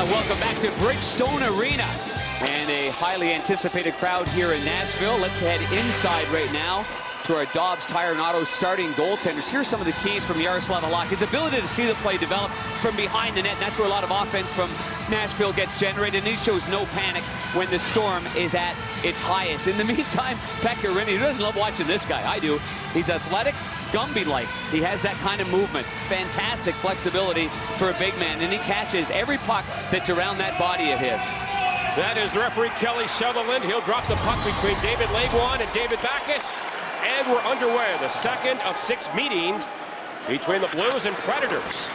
Welcome back to Bridgestone Arena and a highly anticipated crowd here in Nashville. Let's head inside right now to our Dobbs Tire and Auto starting goaltenders. Here's some of the keys from Yaroslav Halak. His ability to see the play develop from behind the net, and that's where a lot of offense from Nashville gets generated, and he shows no panic when the storm is at its highest. In the meantime, Pekka Rinne, who doesn't love watching this guy? I do. He's athletic, Gumby-like. He has that kind of movement. Fantastic flexibility for a big man, and he catches every puck that's around that body of his. That is referee Kelly Sutherland. He'll drop the puck between David Laguan and David Backes. And we're underway, the second of 6 meetings between the Blues and Predators.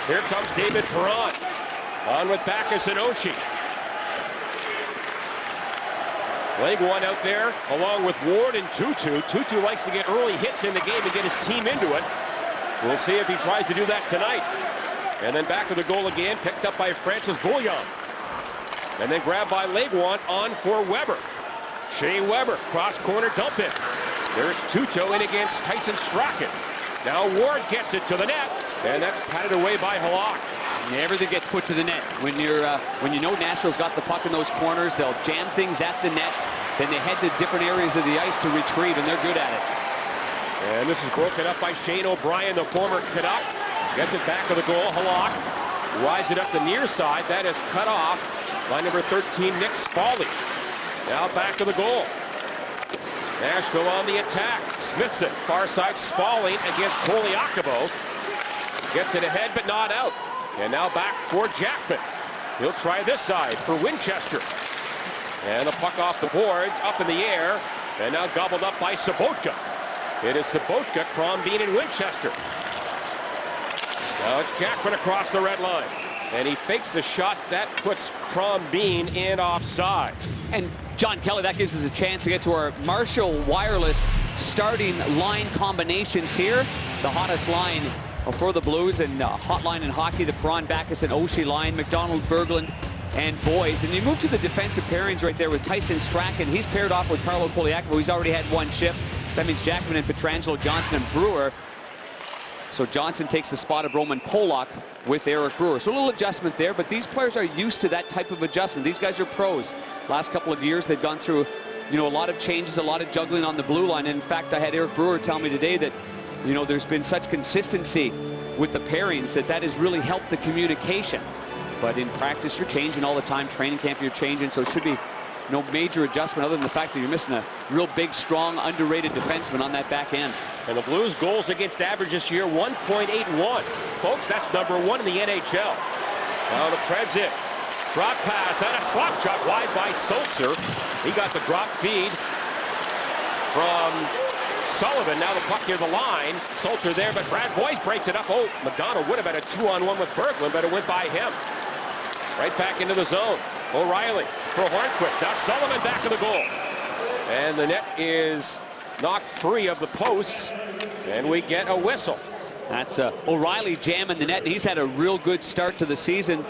Here comes David Perron. On with Backes and Oshie. Laguan out there along with Ward and Tutu. Tutu likes to get early hits in the game and get his team into it. We'll see if he tries to do that tonight. And then back to the goal again, picked up by Francis Bouillon. And then grabbed by Laguan on for Weber. Shea Weber, cross corner dump in. There's Tutu in against Tyson Strachan. Now Ward gets it to the net, and that's patted away by Halak. Everything gets put to the net. When you know Nashville's got the puck in those corners, they'll jam things at the net. Then they head to different areas of the ice to retrieve, and they're good at it. And this is broken up by Shane O'Brien, the former Canuck. Gets it back to the goal. Halak rides it up the near side. That is cut off by number 13, Nick Spaulding. Now back to the goal. Nashville on the attack. Smithson, far side Spaulding against Koliakovo. Gets it ahead, but not out. And now back for Jackman. He'll try this side for Winchester. And the puck off the boards, up in the air, and now gobbled up by Sobotka. It is Sobotka, Crombeen, and Winchester. Now it's Jackman across the red line. And he fakes the shot. That puts Crombeen in offside. And John Kelly, that gives us a chance to get to our Marshall Wireless starting line combinations here. The hottest line for the Blues, and hotline in hockey, the Perron, Backes, and Oshie line, McDonald, Berglund, and Boyes. And you move to the defensive pairings right there with Tyson Strachan. He's paired off with Carlo Koliakovo. He's already had one shift. So that means Jackman and Pietrangelo, Johnson and Brewer. So Johnson takes the spot of Roman Polak with Eric Brewer. So a little adjustment there, but these players are used to that type of adjustment. These guys are pros. Last couple of years, they've gone through, a lot of changes, a lot of juggling on the blue line. And in fact, I had Eric Brewer tell me today that, there's been such consistency with the pairings that has really helped the communication. But in practice, you're changing all the time. Training camp, you're changing. So it should be no major adjustment other than the fact that you're missing a real big, strong, underrated defenseman on that back end. And the Blues' goals against average this year, 1.81. Folks, that's #1 in the NHL. Now the Preds in. Drop pass and a slap shot wide by Sulzer. He got the drop feed from Sullivan. Now the puck near the line. Sulzer there, but Brad Boyes breaks it up. Oh, McDonald would have had a 2-on-1 with Berglund, but it went by him. Right back into the zone. O'Reilly for Hornquist. Now Sullivan back to the goal. And the net is knocked free of the posts, and we get a whistle. That's O'Reilly jamming the net, and he's had a real good start to the season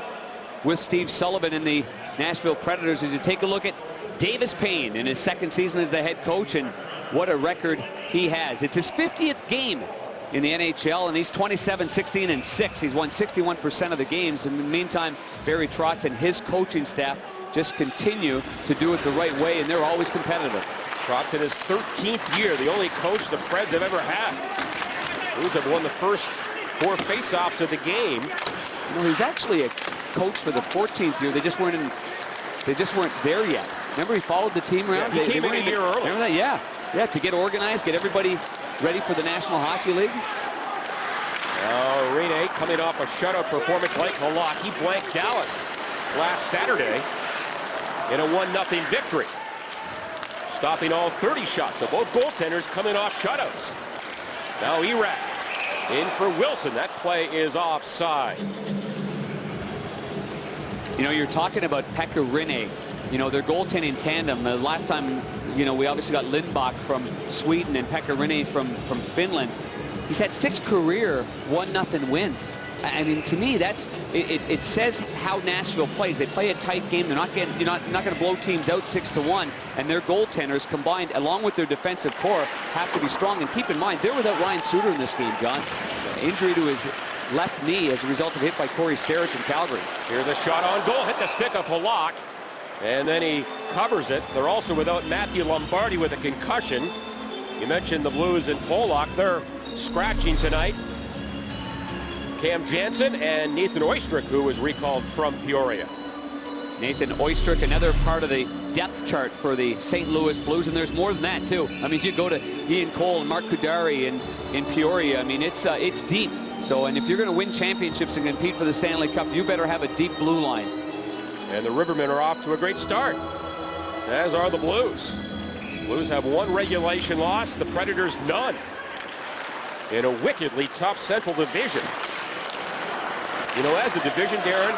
with Steve Sullivan and the Nashville Predators. As you take a look at Davis Payne in his second season as the head coach, and what a record he has. It's his 50th game in the NHL, and he's 27, 16, and 6. He's won 61% of the games. In the meantime, Barry Trotz and his coaching staff just continue to do it the right way, and they're always competitive. Trotz in his 13th year, the only coach the Preds have ever had. Blues have won the first 4 face-offs of the game. He's actually a coach for the 14th year. They just weren't there yet. Remember, he followed the team around. Yeah, he came in a year early. Remember that? Yeah, to get organized, get everybody ready for the National Hockey League. Now Rinne coming off a shutout performance like Halak. He blanked Dallas last Saturday in a 1-0 victory, stopping all 30 shots. So both goaltenders coming off shutouts. Now Erat in for Wilson. That play is offside. You're talking about Pekka Rinne. Their goaltending tandem. The last time, we obviously got Lindbach from Sweden and Pekka Rinne from Finland. He's had 6 career 1-0 wins. I mean, to me, it says how Nashville plays. They play a tight game. You're not going to blow teams out 6-1, and their goaltenders combined, along with their defensive core, have to be strong. And keep in mind, they're without Ryan Suter in this game, John. Injury to his left knee as a result of hit by Corey Sarich in Calgary. Here's a shot on goal, hit the stick of Halak, and then he covers it. They're also without Matthew Lombardi with a concussion. You mentioned the Blues and Pollock. They're scratching tonight. Cam Jansen and Nathan Oystrick, who was recalled from Peoria. Nathan Oystrick, another part of the depth chart for the St. Louis Blues, and there's more than that too. I mean, you go to Ian Cole and Mark Kudari in Peoria. I mean, it's deep. So, and if you're going to win championships and compete for the Stanley Cup, you better have a deep blue line. And the Rivermen are off to a great start, as are the Blues. Blues have one regulation loss, the Predators none. In a wickedly tough Central Division. You know, as a division, Darren,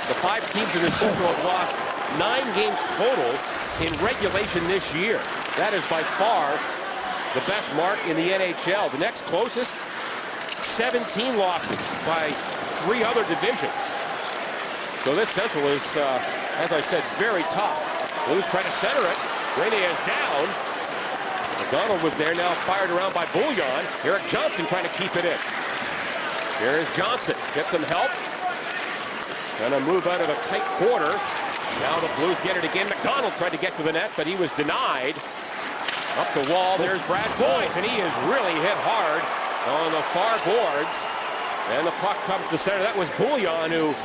the 5 teams in the Central have lost 9 games total in regulation this year. That is by far the best mark in the NHL. The next closest, 17 losses by 3 other divisions. So this Central is, as I said, very tough. Blues try to center it. Rene is down. McDonald was there, now fired around by Bouillon. Eric Johnson trying to keep it in. Here is Johnson, gets some help. Gonna move out of a tight corner. Now the Blues get it again. McDonald tried to get to the net, but he was denied. Up the wall, there's Brad Boyce, and he is really hit hard on the far boards. And the puck comes to center. That was Bouillon who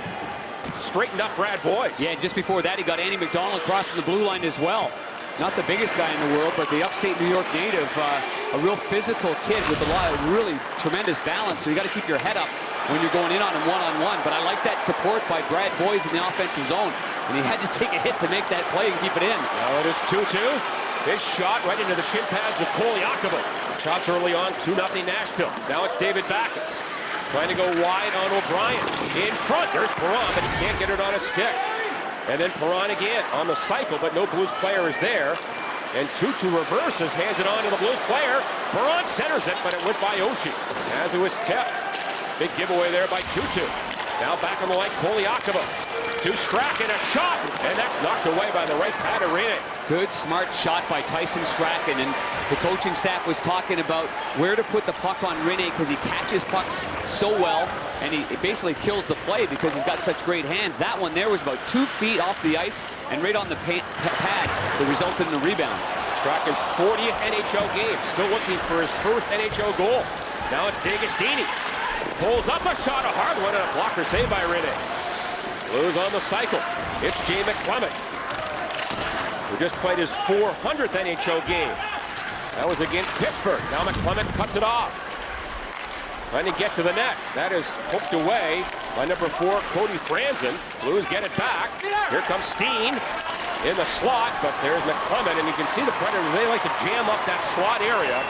straightened up Brad Boyce. Yeah, just before that, he got Andy McDonald crossing the blue line as well. Not the biggest guy in the world, but the upstate New York native, a real physical kid with a lot of really tremendous balance. So you got to keep your head up when you're going in on him one-on-one. But I like that support by Brad Boyce in the offensive zone. And he had to take a hit to make that play and keep it in. Now it is 2-2. His shot right into the shin pads of Koliakovo. Shots early on, 2-0 Nashville. Now it's David Backes trying to go wide on O'Brien. In front, there's Perron, but he can't get it on a stick. And then Perron again on the cycle, but no Blues player is there. And Tutu reverses, hands it on to the Blues player. Perron centers it, but it went by Oshie as it was tipped. Big giveaway there by Tutu. Now back on the line, Koliakovo to Strachan, a shot, and that's knocked away by the right pad of Rene. Good, smart shot by Tyson Strachan, and the coaching staff was talking about where to put the puck on Rene because he catches pucks so well, and he basically kills the play because he's got such great hands. That one there was about 2 feet off the ice and right on the pad that resulted in a rebound. Strachan's 40th NHL game, still looking for his first NHL goal. Now it's D'Agostini. Pulls up a shot, a hard one, and a blocker save by Rene. Blues on the cycle. It's Jay McClement, who just played his 400th NHL game. That was against Pittsburgh. Now McClement cuts it off. Trying to get to the net. That is poked away by number 4, Cody Franzen. Blues get it back. Here comes Steen in the slot, but there's McClement, and you can see the Predators, they like to jam up that slot area,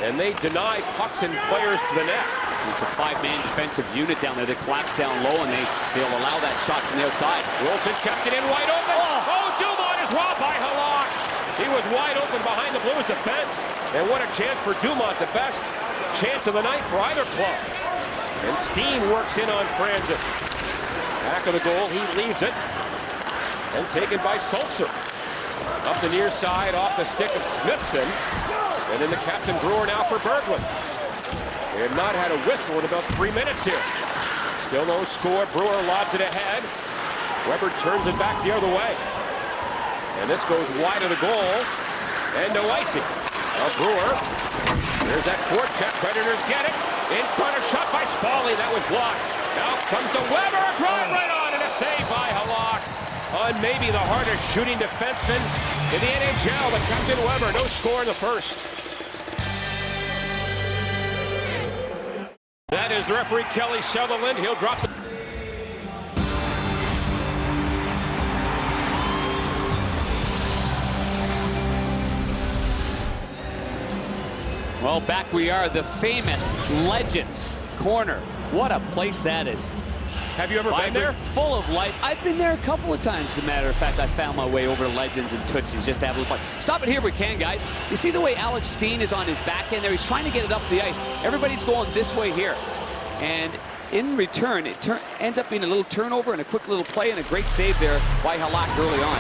and they deny pucks and players to the net. It's a 5-man defensive unit down there. They collapse down low, and they'll allow that shot from the outside. Wilson kept it in wide open. Oh, Dumont is robbed by Halak. He was wide open behind the Blues defense. And what a chance for Dumont, the best chance of the night for either club. And Steen works in on Franzen. Back of the goal, he leaves it. And taken by Sulzer. Up the near side, off the stick of Smithson. And then the Captain Brewer now for Berglund. They have not had a whistle in about 3 minutes here. Still no score. Brewer lobs it ahead. Weber turns it back the other way. And this goes wide of the goal. And no icing. Now Brewer. There's that forecheck. Predators get it. In front, a shot by Spaulding. That was blocked. Now comes to Weber. A drive right on, and a save by Halak. On maybe the hardest shooting defenseman in the NHL, but Captain Weber. No score in the first. That is referee Kelly Sutherland. He'll drop the... Well, back we are, the famous Legends Corner. What a place that is. Have you ever been there? Full of life. I've been there a couple of times, as a matter of fact. I found my way over to Legends and Tootsie's just to have a little fun. Stop it here if we can, guys. You see the way Alex Steen is on his back end there? He's trying to get it up the ice. Everybody's going this way here. And in return, it ends up being a little turnover and a quick little play and a great save there by Halak early on.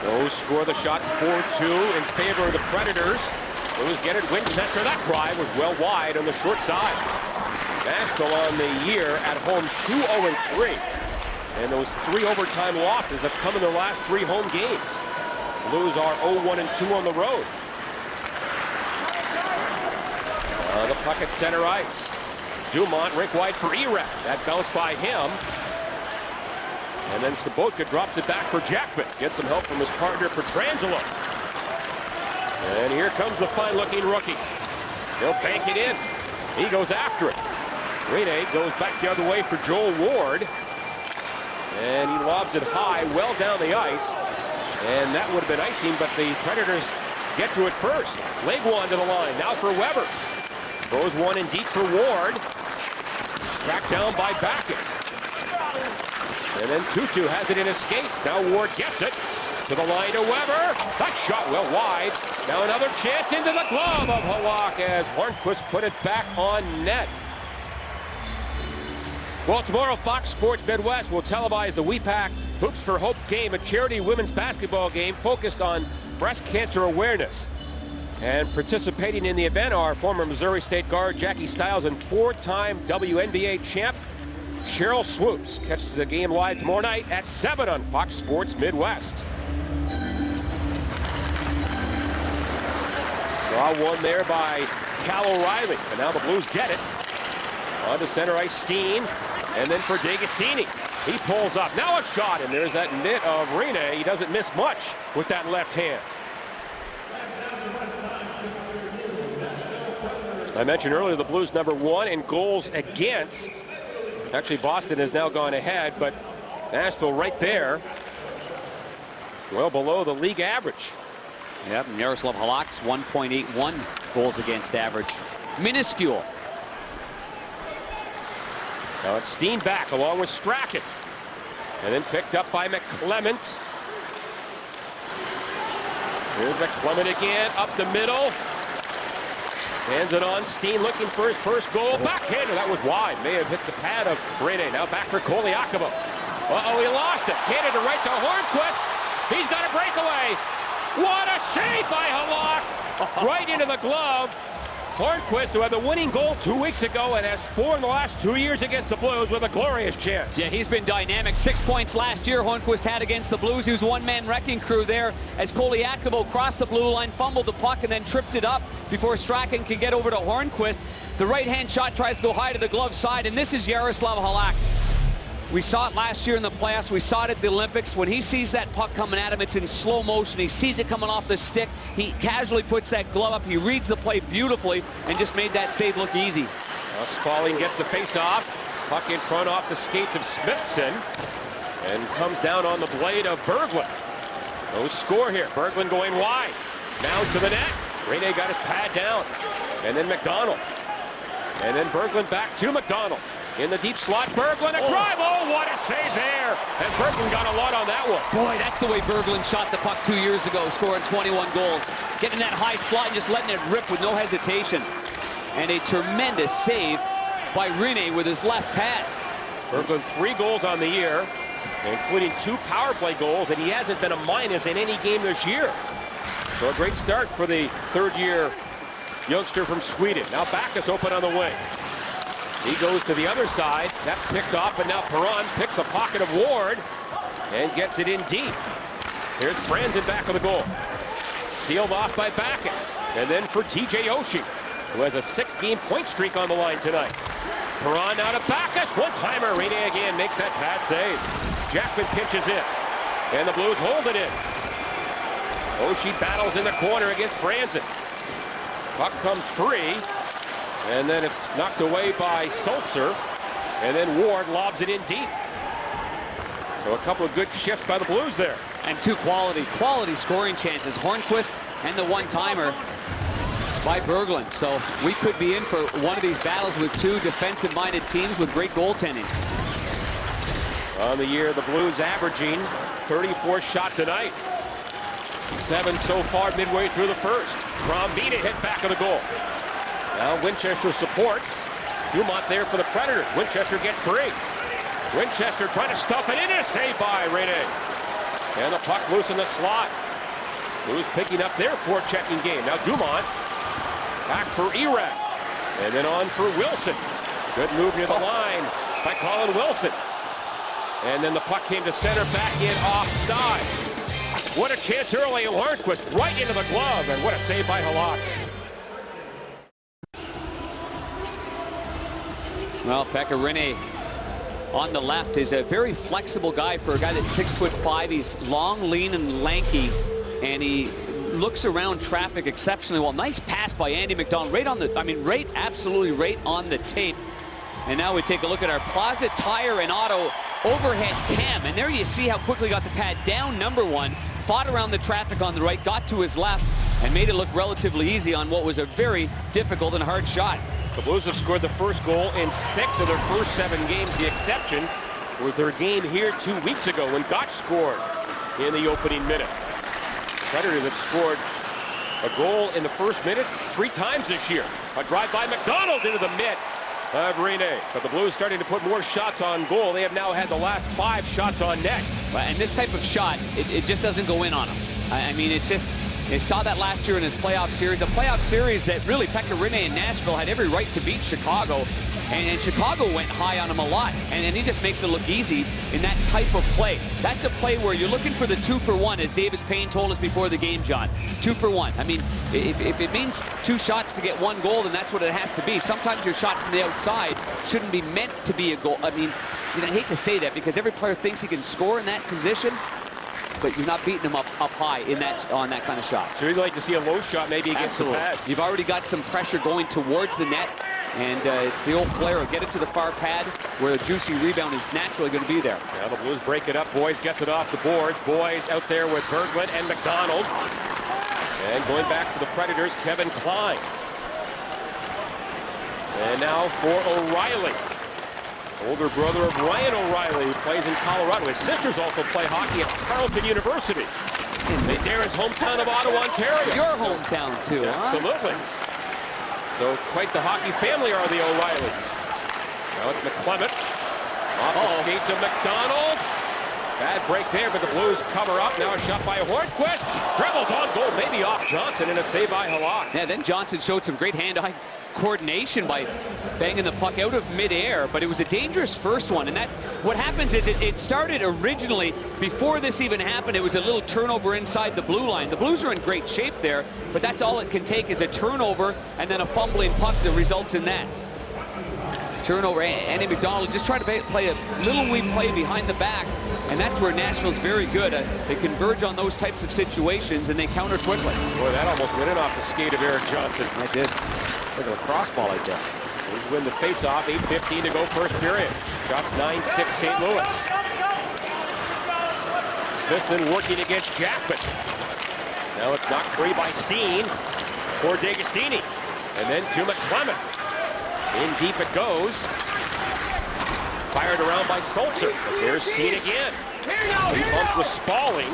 Those score the shots 4-2 in favor of the Predators. Blues get it, wing center. That drive was well wide on the short side. Nashville on the year at home 2-0-3. And those 3 overtime losses have come in their last 3 home games. Blues are 0-1-2 on the road. The puck at center ice. Dumont rink wide for Erek. That bounce by him. And then Sabotka drops it back for Jackman. Gets some help from his partner Petrangelo. And here comes the fine-looking rookie. He'll bank it in. He goes after it. Rene goes back the other way for Joel Ward. And he lobs it high, well down the ice. And that would have been icing, but the Predators get to it first. Legwand to the line, now for Weber. Throws one in deep for Ward. Tracked down by Backus. And then Tutu has it in his skates. Now Ward gets it. To the line to Weber. That shot well wide. Now another chance into the glove of Halak as Hornquist put it back on net. Well, tomorrow Fox Sports Midwest will televise the WePack Hoops for Hope game, a charity women's basketball game focused on breast cancer awareness. And participating in the event are former Missouri State guard Jackie Stiles and 4-time WNBA champ Cheryl Swoops. Catch the game live tomorrow night at 7 on Fox Sports Midwest. Draw one there by Cal O'Reilly. And now the Blues get it. On to center ice, Steen. And then for D'Agostini. He pulls up. Now a shot, and there's that mitt of Rene. He doesn't miss much with that left hand. I mentioned earlier the Blues #1 in goals against. Actually, Boston has now gone ahead, but Nashville right there, well below the league average. Yep, Yaroslav Halak's 1.81 goals against average. Minuscule. Now it's Steen back along with Strachan. And then picked up by McClement. Here's McClement again, up the middle. Hands it on, Steen looking for his first goal. Backhander, that was wide. May have hit the pad of Rene. Now back for Koliakovo. Uh-oh, he lost it. Handed it right to Hornquist. He's got a breakaway. What a save by Halak. Right into the glove. Hornquist, who had the winning goal 2 weeks ago and has 4 in the last 2 years against the Blues with a glorious chance. Yeah, he's been dynamic. 6 points last year Hornquist had against the Blues. He was one-man wrecking crew there as Koliakovo crossed the blue line, fumbled the puck, and then tripped it up before Strachan can get over to Hornquist. The right-hand shot tries to go high to the glove side, and this is Yaroslav Halak. We saw it last year in the playoffs. We saw it at the Olympics. When he sees that puck coming at him, it's in slow motion. He sees it coming off the stick. He casually puts that glove up. He reads the play beautifully and just made that save look easy. Now Spaulding gets the face-off. Puck in front off the skates of Smithson. And comes down on the blade of Berglund. No score here. Berglund going wide. Now to the net. Rene got his pad down. And then McDonald. And then Berglund back to McDonald. In the deep slot, Berglund, a drive. Oh, what a save there. And Berglund got a lot on that one. Boy, that's the way Berglund shot the puck 2 years ago, scoring 21 goals. Getting that high slot and just letting it rip with no hesitation. And a tremendous save by Rene with his left pad. Berglund 3 goals on the year, including 2 power play goals, and he hasn't been a minus in any game this year. So a great start for the third-year youngster from Sweden. Now Backus open on the wing. He goes to the other side. That's picked off, and now Perron picks the pocket of Ward and gets it in deep. Here's Franzen back of the goal. Sealed off by Backus. And then for TJ Oshie, who has a 6-game point streak on the line tonight. Perron out of Backus. One-timer. Rene again makes that pass save. Jackman pinches in. And the Blues hold it in. Oshie battles in the corner against Franzen. Puck comes free. And then it's knocked away by Sulzer. And then Ward lobs it in deep. So a couple of good shifts by the Blues there. And 2 quality scoring chances. Hornquist and the one-timer by Berglund. So we could be in for one of these battles with 2 defensive-minded teams with great goaltending. On the year, the Blues averaging 34 shots a night. 7 so far midway through the first. Trombina hit back of the goal. Now Winchester supports. Dumont there for the Predators. Winchester gets free. Winchester trying to stuff it in. A save by Rene. And the puck loose in the slot. Blues picking up their forechecking game. Now Dumont back for Erek. And then on for Wilson. Good move near the line by Colin Wilson. And then the puck came to center, back in offside. What a chance early, and Hornquist right into the glove, and what a save by Halak. Well, Pekka Rinne on the left is a very flexible guy for a guy that's 6'5". He's long, lean, and lanky, and he looks around traffic exceptionally well. Nice pass by Andy McDonald, right on the, absolutely right on the tape. And now we take a look at our Plaza Tire and Auto overhead cam, and there you see how quickly he got the pad down. Number one, fought around the traffic on the right, got to his left, and made it look relatively easy on what was a very difficult and hard shot. The Blues have scored the first goal in 6 of their first 7 games. The exception was their game here 2 weeks ago when Gotch scored in the opening minute. Predators have scored a goal in the first minute 3 times this year. A drive by McDonald into the mitt of Rinne. But the Blues starting to put more shots on goal. They have now had the last 5 shots on net. And this type of shot, it just doesn't go in on them. I mean, it's just, they saw that last year in his playoff series, a playoff series that really Pekka Rinne in Nashville had every right to beat Chicago. And Chicago went high on him a lot, and he just makes it look easy in that type of play. That's a play where you're looking for the 2-for-1, as Davis Payne told us before the game, John. 2-for-1. I mean, if it means 2 shots to get 1 goal, then that's what it has to be. Sometimes your shot from the outside shouldn't be meant to be a goal. I mean, I hate to say that because every player thinks he can score in that position, but you're not beating him up high in that on that kind of shot. So you'd like to see a low shot maybe against the pad. You've already got some pressure going towards the net. And it's the old flair of get it to the far pad where a juicy rebound is naturally going to be there. Now the Blues break it up. Boys gets it off the board. Boys out there with Berglund and McDonald. And going back to the Predators, Kevin Klein. And now for O'Reilly. Older brother of Ryan O'Reilly, who plays in Colorado. His sisters also play hockey at Carleton University. In Darren's hometown of Ottawa, Ontario. Your hometown too, huh? Absolutely. So quite the hockey family are the O'Reillys. Now it's McClement. Off the skates of McDonald. Bad break there, but the Blues cover up. Now a shot by Hornquist. Dribbles on goal, maybe off Johnson, and a save by Halak. Yeah, then Johnson showed some great hand-eye coordination by banging the puck out of midair, but it was a dangerous first one. And that's what happens is it started originally, before this even happened, it was a little turnover inside the blue line. The Blues are in great shape there, but that's all it can take is a turnover and then a fumbling puck that results in that. Turnover. Andy McDonald just tried to play a little wee play behind the back, and that's where Nashville's very good. They converge on those types of situations, and they counter quickly. Boy, that almost went in off the skate of Eric Johnson. That did. Look at a cross ball like that. Blues win the face-off, 8:15 to go first period. Shots 9-6 St. Louis. Smithson working against Jackman. Now it's knocked free by Steen for D'Agostini. And then to McClement. In deep it goes. Fired around by Sulzer. But there's Steen again. He bumps with Spalling.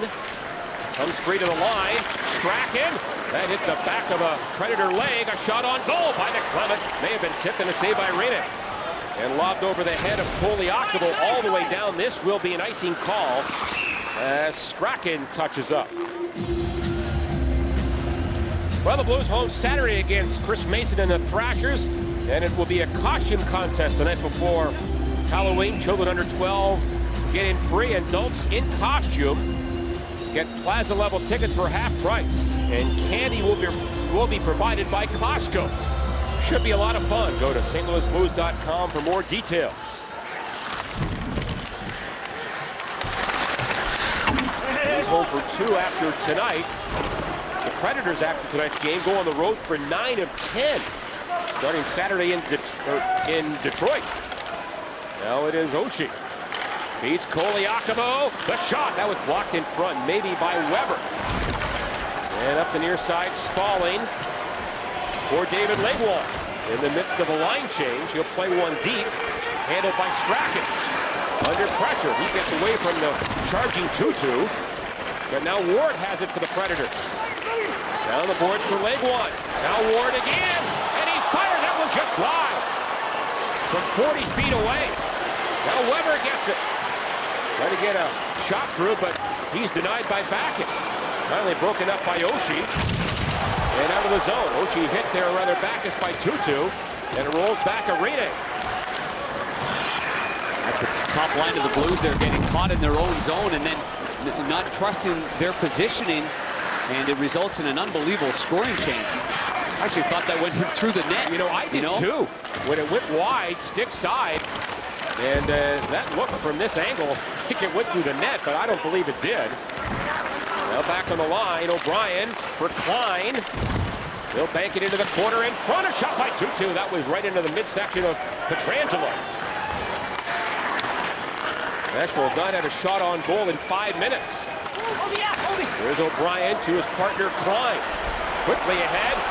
Comes free to the line. Strachan. That hit the back of a Predator leg. A shot on goal by McClement. May have been tipped and a save by Rinne. And lobbed over the head of Koliakovo all the way down. This will be an icing call as Strachan touches up. Well, the Blues home Saturday against Chris Mason and the Thrashers. And it will be a costume contest the night before Halloween. Children under 12 get in free. Adults in costume get plaza level tickets for half price. And candy will be provided by Costco. Should be a lot of fun. Go to stlouisblues.com for more details. Blues home for 2 after tonight. The Predators after tonight's game go on the road for 9 of 10. Starting Saturday in Detroit. Now it is Oshie. Feeds Koliakovo. The shot. That was blocked in front, maybe by Weber. And up the near side, Spalling for David Legwald. In the midst of a line change, he'll play one deep. Handled by Strachan. Under pressure. He gets away from the charging Tutu. But now Ward has it for the Predators. Down the boards for Legwald. Now Ward again. Fire, that was just wide. From 40 feet away. Now Weber gets it. Trying to get a shot through, but he's denied by Backus. Finally broken up by Oshie. And out of the zone. Oshie hit there, rather Backus by Tutu. And it rolls back Rinne. That's the top line of the Blues. They're getting caught in their own zone and then not trusting their positioning, and it results in an unbelievable scoring chance. I actually thought that went through the net. You know, I did too. When it went wide, stick side, and that look from this angle, I think it went through the net, but I don't believe it did. Now back on the line, O'Brien for Klein. He'll bank it into the corner in front. A shot by 2-2. That was right into the midsection of Pietrangelo. Nashville has not had a shot on goal in 5 minutes. Here's O'Brien to his partner Klein. Quickly ahead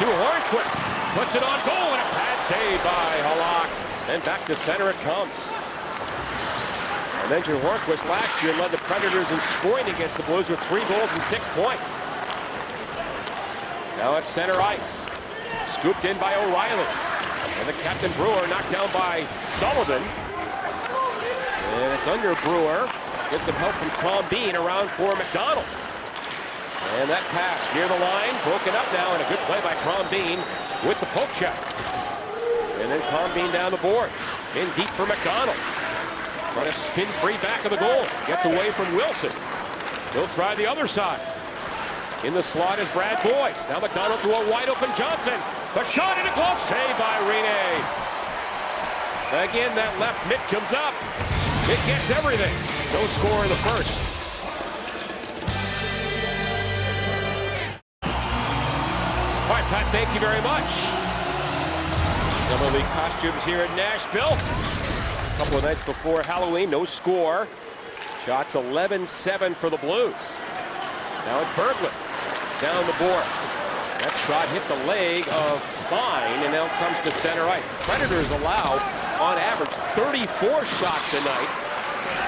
to Hornquist. Puts it on goal, and a pad save by Halak. Then back to center it comes. I mentioned Hornquist last year led the Predators in scoring against the Blues with 3 goals and 6 points. Now at center ice. Scooped in by O'Reilly. And the Captain Brewer knocked down by Sullivan. And it's under Brewer. Gets some help from Crombeen around for McDonald. And that pass near the line, broken up now, and a good play by Crombeen with the poke check. And then Crombeen down the boards. In deep for McDonald. Trying to spin free back of the goal. Gets away from Wilson. He'll try the other side. In the slot is Brad Boyce. Now McDonald to a wide open Johnson. The shot and a glove save by Rene. Again, that left mitt comes up. It gets everything. No score in the first. All right, Pat, thank you very much. Some of the costumes here in Nashville. A couple of nights before Halloween, no score. Shots 11-7 for the Blues. Now it's Berglund down the boards. That shot hit the leg of Klein and now comes to center ice. The Predators allow, on average, 34 shots a night,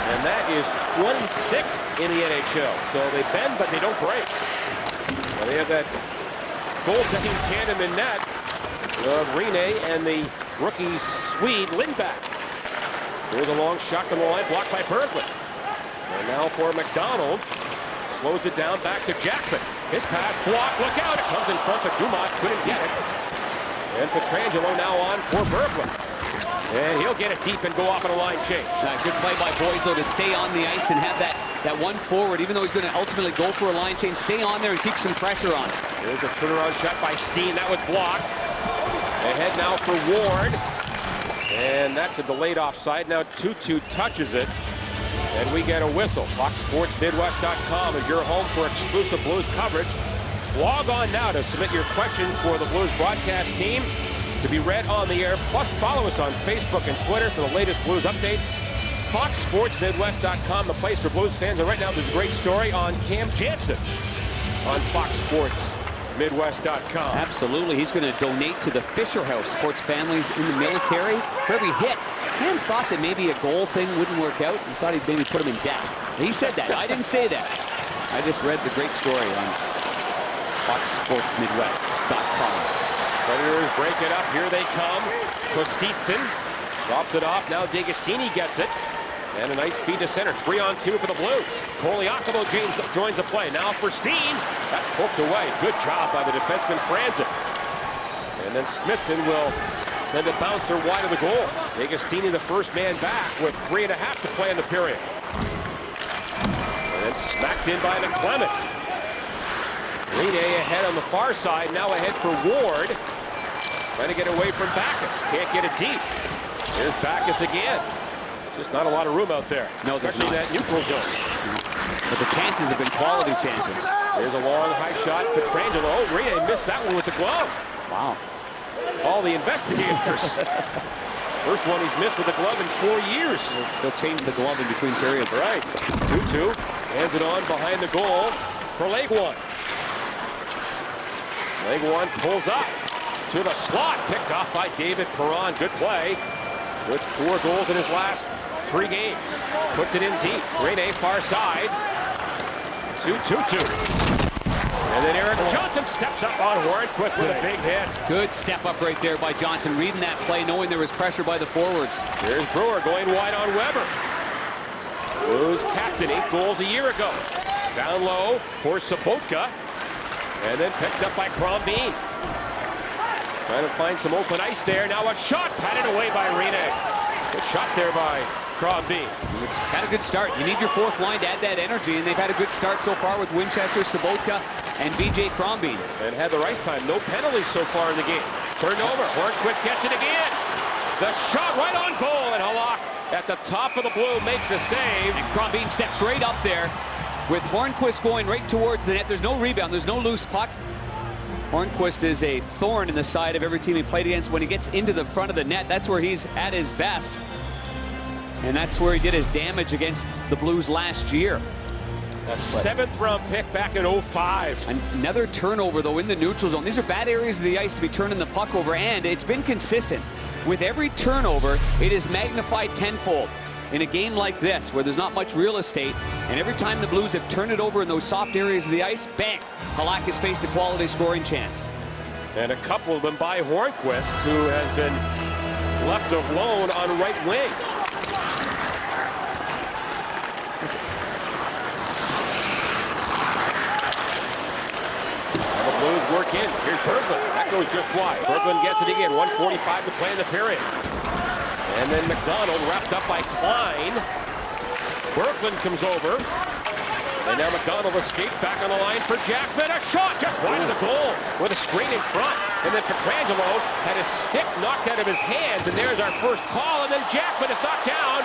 and that is 26th in the NHL. So they bend, but they don't break. Now they have that goal-taking tandem in net of Rene and the rookie Swede Lindback. There's a long shot from the line, blocked by Berglund. And now for McDonald. Slows it down, back to Jackman. His pass blocked, look out, it comes in front, but Dumont couldn't get it. And Pietrangelo now on for Berglund. And he'll get it deep and go off on a line change. Good play by Boyce, though, to stay on the ice and have that one forward, even though he's going to ultimately go for a line change, stay on there and keep some pressure on. There's a turnaround shot by Steen, that was blocked. Ahead now for Ward. And that's a delayed offside. Now 2-2 touches it. And we get a whistle. FoxSportsMidwest.com is your home for exclusive Blues coverage. Log on now to submit your questions for the Blues broadcast team to be read on the air. Plus, follow us on Facebook and Twitter for the latest Blues updates. FoxSportsMidwest.com, the place for Blues fans. And right now, there's a great story on Cam Jansen on FoxSportsMidwest.com. Absolutely. He's going to donate to the Fisher House, sports families in the military. For every hit, Cam thought that maybe a goal thing wouldn't work out. He thought he'd maybe put him in debt. He said that. I didn't say that. I just read the great story on FoxSportsMidwest.com. Predators break it up. Here they come. Kostistin drops it off. Now D'Agostini gets it. And a nice feed to center. 3-on-2 for the Blues. Koliakovo joins the play. Now for Steen. That's poked away. Good job by the defenseman Franzen. And then Smithson will send a bouncer wide of the goal. D'Agostini the first man back with 3.5 to play in the period. And then smacked in by McClement. Rene ahead on the far side. Now ahead for Ward. Trying to get away from Backus. Can't get it deep. Here's Backus again. Just not a lot of room out there. No, especially in that neutral zone. But the chances have been quality chances. There's a long high shot. Pietrangelo. Oh, Rene missed that one with the glove. Wow. All the investigators. First one he's missed with the glove in 4 years. He'll change the glove in between periods. Right. 2-2. Hands it on behind the goal for Legwand. Legwand pulls up to the slot. Picked off by David Perron. Good play. With 4 goals in his last 3 games. Puts it in deep. Rene far side. 2-2-2. And then Eric Johnson steps up on Hornquist with a big hit. Good step up right there by Johnson, reading that play, knowing there was pressure by the forwards. Here's Brewer going wide on Weber. Blues captain, 8 goals a year ago. Down low for Sobotka. And then picked up by Crombeen. Trying to find some open ice there. Now a shot patted away by Rene. Good shot there by Crombie. Had a good start. You need your fourth line to add that energy, and they've had a good start so far with Winchester, Sabotka, and B.J. Crombie. And had the ice time. No penalties so far in the game. Turned over. Hornquist gets it again. The shot right on goal, and Halak at the top of the blue makes a save. And Crombie steps right up there with Hornquist going right towards the net. There's no rebound. There's no loose puck. Hornquist is a thorn in the side of every team he played against. When he gets into the front of the net, that's where he's at his best. And that's where he did his damage against the Blues last year. A 7th round pick back in 05. Another turnover, though, in the neutral zone. These are bad areas of the ice to be turning the puck over, and it's been consistent. With every turnover, it is magnified tenfold. In a game like this, where there's not much real estate, and every time the Blues have turned it over in those soft areas of the ice, bang, Halak has faced a quality scoring chance. And a couple of them by Hornquist, who has been left alone on right wing. Now the Blues work in. Here's Berglund. That goes just wide. Berglund gets it again. 1:45 to play in the period. And then McDonald wrapped up by Klein. Berglund comes over. And now McDonald escaped back on the line for Jackman. A shot just wide of the goal with a screen in front. And then Pietrangelo had his stick knocked out of his hands. And there's our first call. And then Jackman is knocked down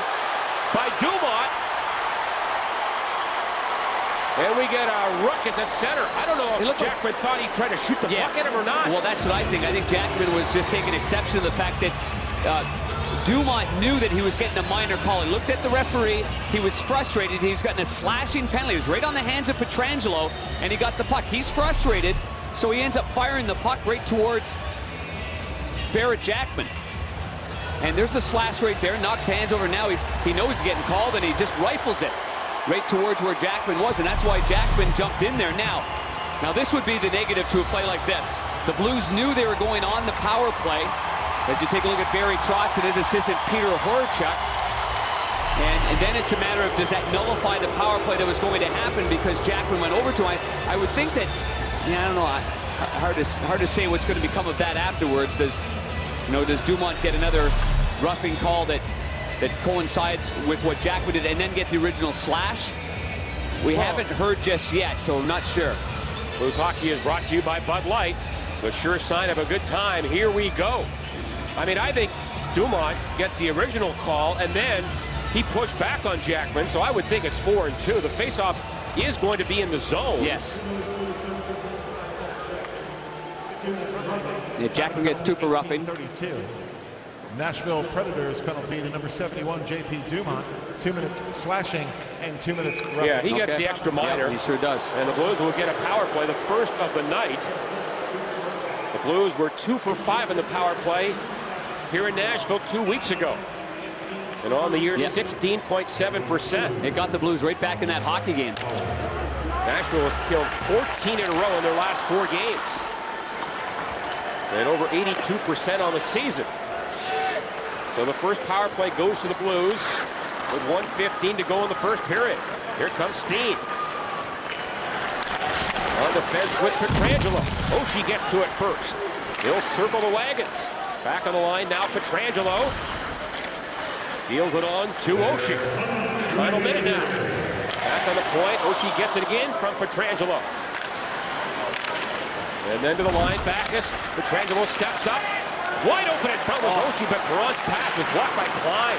by Dumont. And we get a ruckus at center. I don't know if Jackman thought he tried to shoot the puck at him or not. Well, that's what I think. I think Jackman was just taking exception to the fact that Dumont knew that he was getting a minor call. He looked at the referee. He was frustrated. He was getting a slashing penalty. It was right on the hands of Pietrangelo, and he got the puck. He's frustrated, so he ends up firing the puck right towards Barrett Jackman. And there's the slash right there. Knocks hands over. Now he knows he's getting called, and he just rifles it right towards where Jackman was, and that's why Jackman jumped in there. Now this would be the negative to a play like this. The Blues knew they were going on the power play. As you take a look at Barry Trotz and his assistant Peter Horchuk, and then it's a matter of, does that nullify the power play that was going to happen because Jackman went over to him? I would think that, yeah, I don't know, hard to say what's going to become of that afterwards. Does Dumont get another roughing call that coincides with what Jackman did and then get the original slash? We haven't heard just yet, so I'm not sure. Blues Hockey is brought to you by Bud Light. The sure sign of a good time. Here we go. I mean, I think Dumont gets the original call, and then he pushed back on Jackman, so I would think it's 4-2. The faceoff is going to be in the zone. Yes. Yeah, Jackman gets 2 for roughing. 32. Nashville Predators penalty to number 71, J.P. Dumont. 2 minutes slashing and 2 minutes roughing. Yeah, he gets the extra minor. Yeah, he sure does. And the Blues will get a power play, the first of the night. The Blues were 2 for 5 in the power play here in Nashville 2 weeks ago. And on the year, 16.7%. It got the Blues right back in that hockey game. Nashville has killed 14 in a row in their last 4 games. And over 82% on the season. So the first power play goes to the Blues with 1:15 to go in the first period. Here comes Steen. On the fence with Pietrangelo. Oshie gets to it first. He'll circle the wagons. Back on the line now, Pietrangelo. Deals it on to Oshie. Final minute now. Back on the point. Oshie gets it again from Pietrangelo. And then to the line, Backus. Pietrangelo steps up. Wide open in front was Oshie, but Perron's pass was blocked by Klein.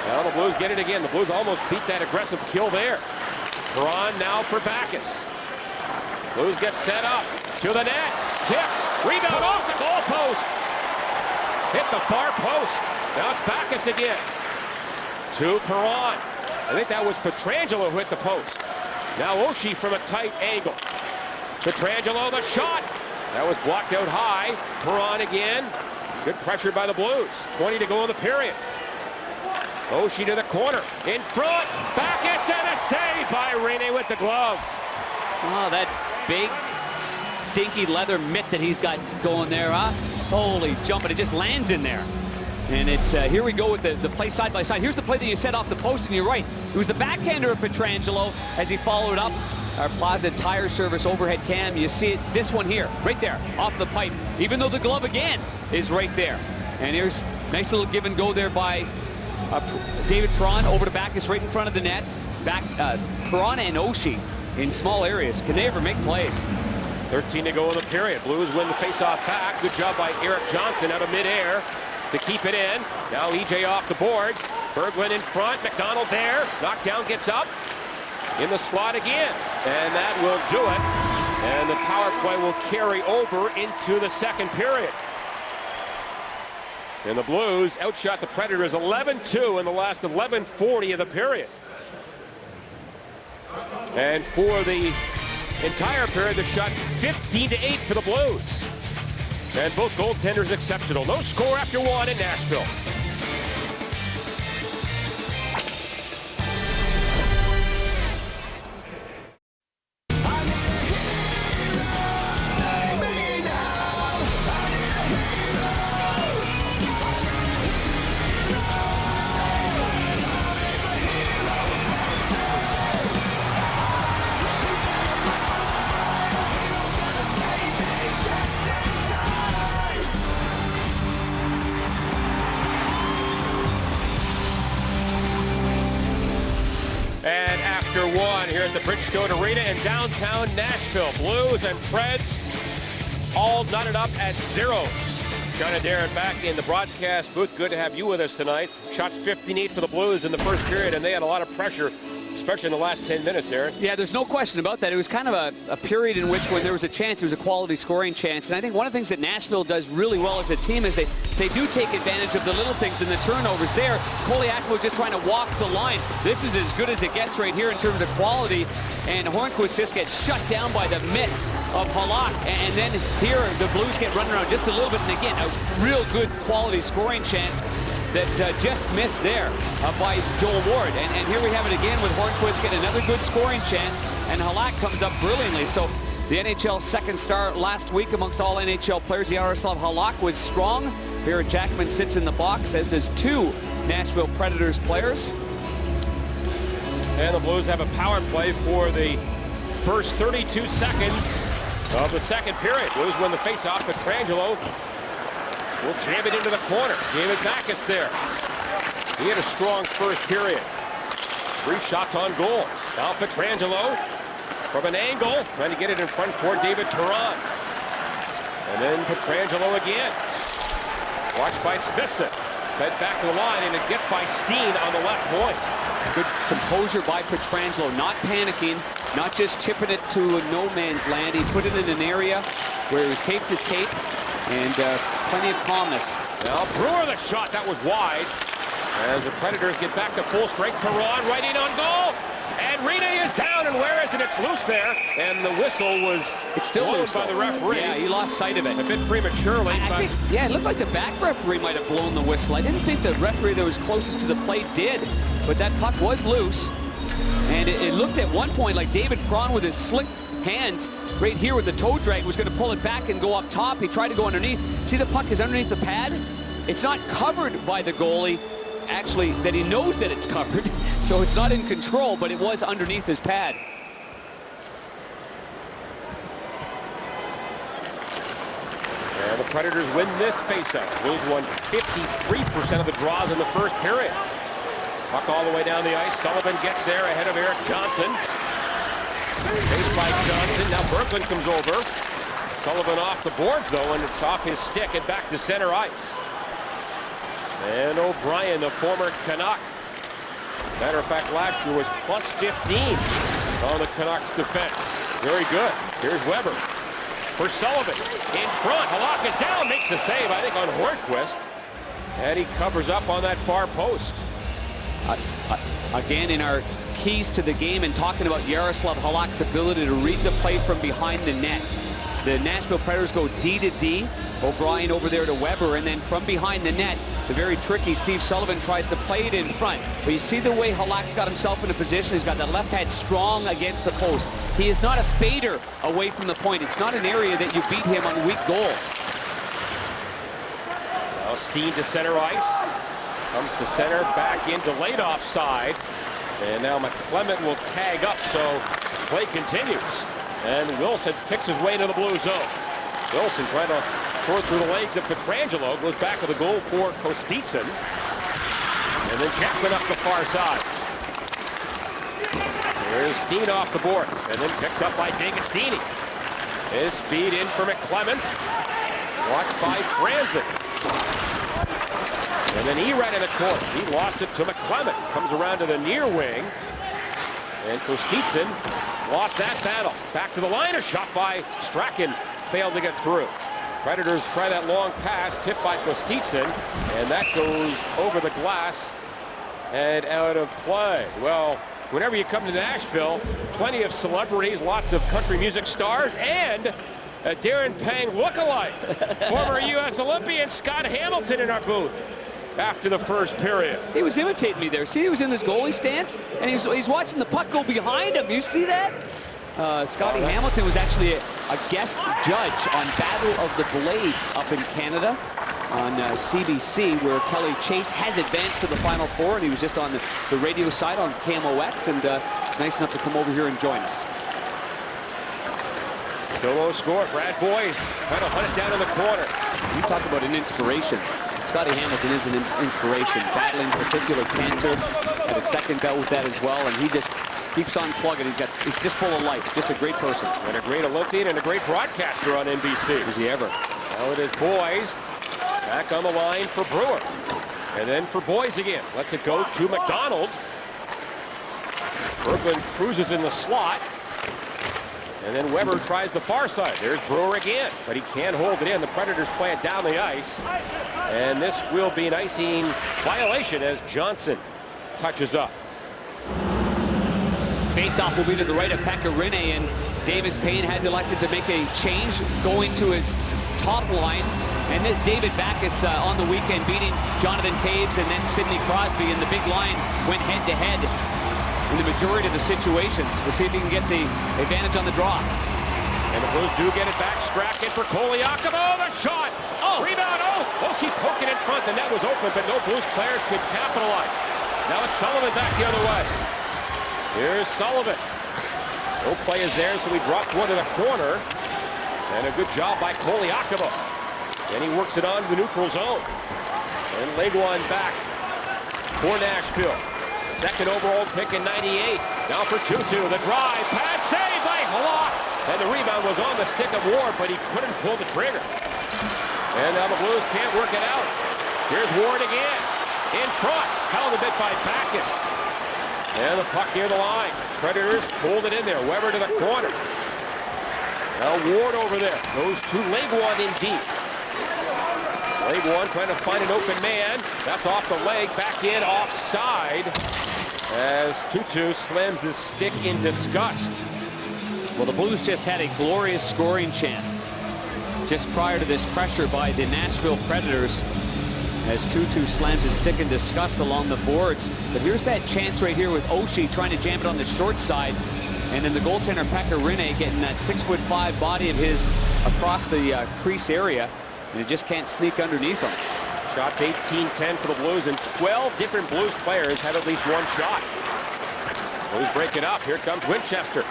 Now the Blues get it again. The Blues almost beat that aggressive kill there. Perron now for Backus. Blues get set up to the net. Tip. Rebound off the goal post. Hit the far post. Now it's Backus again. To Perron. I think that was Pietrangelo who hit the post. Now Oshie from a tight angle. Pietrangelo, the shot. That was blocked out high. Perron again. Good pressure by the Blues. 20 to go in the period. Oshie to the corner. In front. Backus and a save by Rene with the glove. Oh, that big, stinky leather mitt that he's got going there, huh? Holy jumping. It just lands in there. And here we go with the play side by side. Here's the play that you set off the post, and you're right. It was the backhander of Pietrangelo as he followed up. Our Plaza Tire Service overhead cam. You see it, this one here, right there, off the pipe. Even though the glove again is right there. And here's Nice little give and go there by David Perron over to Backus right in front of the net. Perron and Oshie in small areas. Can they ever make plays? 13 to go in the period. Blues win the faceoff back. Good job by Eric Johnson out of midair to keep it in. Now EJ off the boards. Berglund in front. McDonald there. Knocked down, gets up. In the slot again. And that will do it. And the power play will carry over into the second period. And the Blues outshot the Predators 11-2 in the last 11:40 of the period. And for the entire period, the shots 15-8 for the Blues. And both goaltenders exceptional. No score after one in Nashville. And after one here at the Bridgestone Arena in downtown Nashville, Blues and Preds all knotted up at zeros. John and Darren back in the broadcast booth. Good to have you with us tonight. Shots 15-8 for the Blues in the first period, and they had a lot of pressure, especially in the last 10 minutes, Darren. Yeah, there's no question about that. It was kind of a period in which when there was a chance, it was a quality scoring chance. And I think one of the things that Nashville does really well as a team is they do take advantage of the little things and the turnovers there. Koliak was just trying to walk the line. This is as good as it gets right here in terms of quality. And Hornquist just gets shut down by the mitt of Halak. And then here the Blues get running around just a little bit. And again, a real good quality scoring chance that just missed there by Joel Ward. And here we have it again with Hornquist getting another good scoring chance, and Halak comes up brilliantly. So the NHL second star last week amongst all NHL players, Yaroslav Halak, was strong. Barrett Jackman sits in the box, as does two Nashville Predators players. And the Blues have a power play for the first 32 seconds of the second period. Blues win the faceoff. Pietrangelo will jam it into the corner. David Backus there. He had a strong first period. 3 shots on goal. Now Pietrangelo from an angle, trying to get it in front for David Perron. And then Pietrangelo again. Watched by Smithson. Fed back to the line, and it gets by Steen on the left point. Good composure by Pietrangelo, not panicking, not just chipping it to no man's land. He put it in an area where it was tape to tape, and plenty of calmness. Now Brewer the shot, that was wide. As the Predators get back to full strength, Perron right in on goal. And Rene is down, and where is it? It's loose there. And the whistle was still loose by the referee. Yeah, he lost sight of it. A bit prematurely. I think, yeah, it looked like the back referee might have blown the whistle. I didn't think the referee that was closest to the plate did. But that puck was loose. And it looked at one point like David Perron with his slick hands right here with the toe drag was going to pull it back and go up top. He tried to go underneath. See, the puck is underneath the pad. It's not covered by the goalie. Actually, that he knows that it's covered, so it's not in control, but it was underneath his pad. And the Predators win this faceoff. Blues won 53% of the draws in the first period. Puck all the way down the ice. Sullivan gets there ahead of Eric Johnson. Faced by Johnson. Now Berglund comes over. Sullivan off the boards, though, and it's off his stick and back to center ice. And O'Brien, the former Canuck. Matter of fact, last year was plus 15 on the Canucks defense. Very good. Here's Weber for Sullivan. In front, Halak is down, makes the save, I think, on Hornquist. And he covers up on that far post. Again, in our keys to the game and talking about Yaroslav Halak's ability to read the play from behind the net. The Nashville Predators go D to D. O'Brien over there to Weber, and then from behind the net, the very tricky Steve Sullivan tries to play it in front. But you see the way Halak's got himself in a position. He's got that left pad strong against the post. He is not a fader away from the point. It's not an area that you beat him on weak goals. Now Steen to center ice. Comes to center, back into laid offside. And now McClement will tag up, so play continues. And Wilson picks his way into the blue zone. Wilson trying to throw through the legs of Pietrangelo. Goes back to the goal for Kostitsin. And then Jackman up the far side. There's Steen off the boards. And then picked up by D'Agostini. His feed in for McClement. Blocked by Franzen. And then Erat in the corner. He lost it to McClement. Comes around to the near wing. And Kostitsin lost that battle. Back to the line. A shot by Strachan. Failed to get through. Predators try that long pass. Tipped by Kostitsin. And that goes over the glass and out of play. Well, whenever you come to Nashville, plenty of celebrities, lots of country music stars, and a Darren Pang lookalike. Former U.S. Olympian Scott Hamilton in our booth after the first period. He was imitating me there. See, he was in his goalie stance, and he's watching the puck go behind him. You see that? Scotty Hamilton was actually a guest judge on Battle of the Blades up in Canada on CBC, where Kelly Chase has advanced to the Final Four, and he was just on the radio side on KMOX, and was nice enough to come over here and join us. Still low score. Brad Boyes trying to hunt it down in the corner. You talk about an inspiration. Scotty Hamilton is an inspiration, battling testicular cancer, had a second bout with that as well, and he just keeps on plugging. He's just full of life. Just a great person. And a great Olympian and a great broadcaster on NBC. Is he ever? Now it is Boyes back on the line for Brewer. And then for Boyes again. Lets it go to McDonald. Berglund cruises in the slot. And then Weber tries the far side. There's Brewer again, but he can't hold it in. The Predators play it down the ice. And this will be an icing violation as Johnson touches up. Face-off will be to the right of Pekka Rinne, and Davis Payne has elected to make a change going to his top line. And then David Backes on the weekend beating Jonathan Taves and then Sidney Crosby, and the big line went head-to-head in the majority of the situations. We'll see if he can get the advantage on the draw. And the Blues do get it back. Strachan for Koliakovo. The shot. Oh, rebound. Oh, she poked it in front. The net was open, but no Blues player could capitalize. Now it's Sullivan back the other way. Here's Sullivan. No play is there, so he dropped one to the corner. And a good job by Koliakovo. Then he works it on the neutral zone. And Leguan back for Nashville. Second overall pick in '98. Now for 2-2. The drive. Pad save by Halak. And the rebound was on the stick of Ward, but he couldn't pull the trigger. And now the Blues can't work it out. Here's Ward again. In front. Held a bit by Backes. And the puck near the line. Predators pulled it in there. Weber to the corner. Now Ward over there. Goes to Leguan in deep. Leguan trying to find an open man. That's off the leg. Back in offside. As 2-2 slams his stick in disgust. Well, the Blues just had a glorious scoring chance just prior to this pressure by the Nashville Predators, as 2-2 slams his stick in disgust along the boards. But here's that chance right here with Oshie trying to jam it on the short side, and then the goaltender Pekka Rinne getting that 6'5" body of his across the crease area, and it just can't sneak underneath him. Shots 18-10 for the Blues, and 12 different Blues players have at least one shot. Blues break it up. Here comes Winchester.